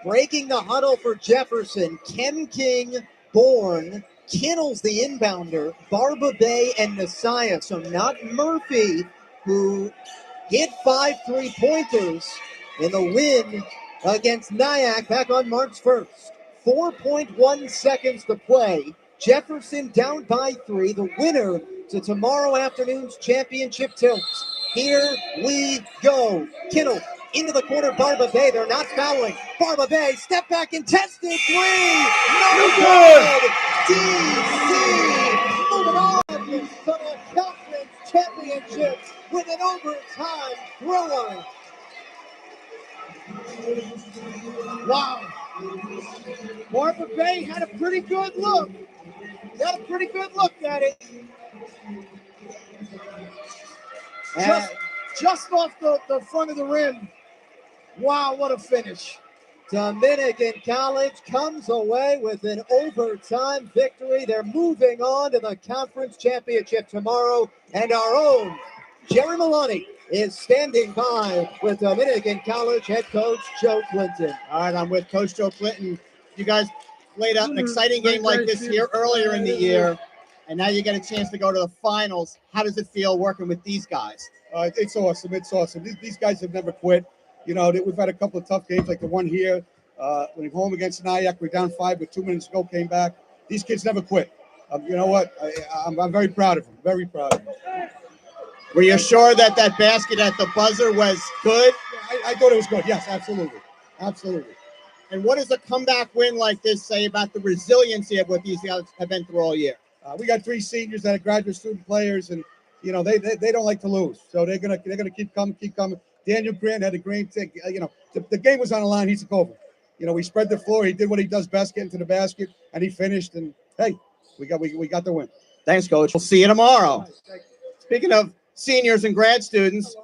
[SPEAKER 1] Breaking the huddle for Jefferson, Ken King, Bourne, Kittle's the inbounder, Barber Bay, and Messiah. So not Murphy, who hit 5 3-pointers in the win against Nyack back on March 1st. 4.1 seconds to play. Jefferson down by 3, the winner to tomorrow afternoon's championship tilts. Here we go. Kittle into the corner, Barber Bay. They're not fouling. Barber Bay, step back, contested 3. No good. DC moving on to the conference championship with an overtime thriller.
[SPEAKER 3] Wow. Barber Bay had a pretty good look. Got a pretty good look at it. Just off the front of the rim. Wow, what a finish.
[SPEAKER 1] Dominican College comes away with an overtime victory. They're moving on to the conference championship tomorrow, and our own Jerry Maloney is standing by with Dominican College head coach Joe Clinton.
[SPEAKER 5] All right, I'm with Coach Joe Clinton. You guys played out an exciting game like this here earlier in the year, and now you get a chance to go to the finals. How does it feel working with these guys?
[SPEAKER 6] It's awesome. It's awesome. These guys have never quit. You know, we've had a couple of tough games like the one here. When we home against Nyack, we're down 5 with 2 minutes to go, came back. These kids never quit. You know what? I'm very proud of them. Very proud of them.
[SPEAKER 5] Were you sure that basket at the buzzer was good?
[SPEAKER 6] I thought it was good. Yes, absolutely. Absolutely.
[SPEAKER 5] And what does a comeback win like this say about the resiliency of what these guys have been through all year?
[SPEAKER 6] We got 3 seniors that are graduate student players, and you know they don't like to lose, so they're gonna keep coming. Daniel Grant had a great thing. You know, the game was on the line. He took over. You know, we spread the floor. He did what he does best, get into the basket, and he finished. And hey, we got the win.
[SPEAKER 5] Thanks, Coach. We'll see you tomorrow. Speaking of seniors and grad students,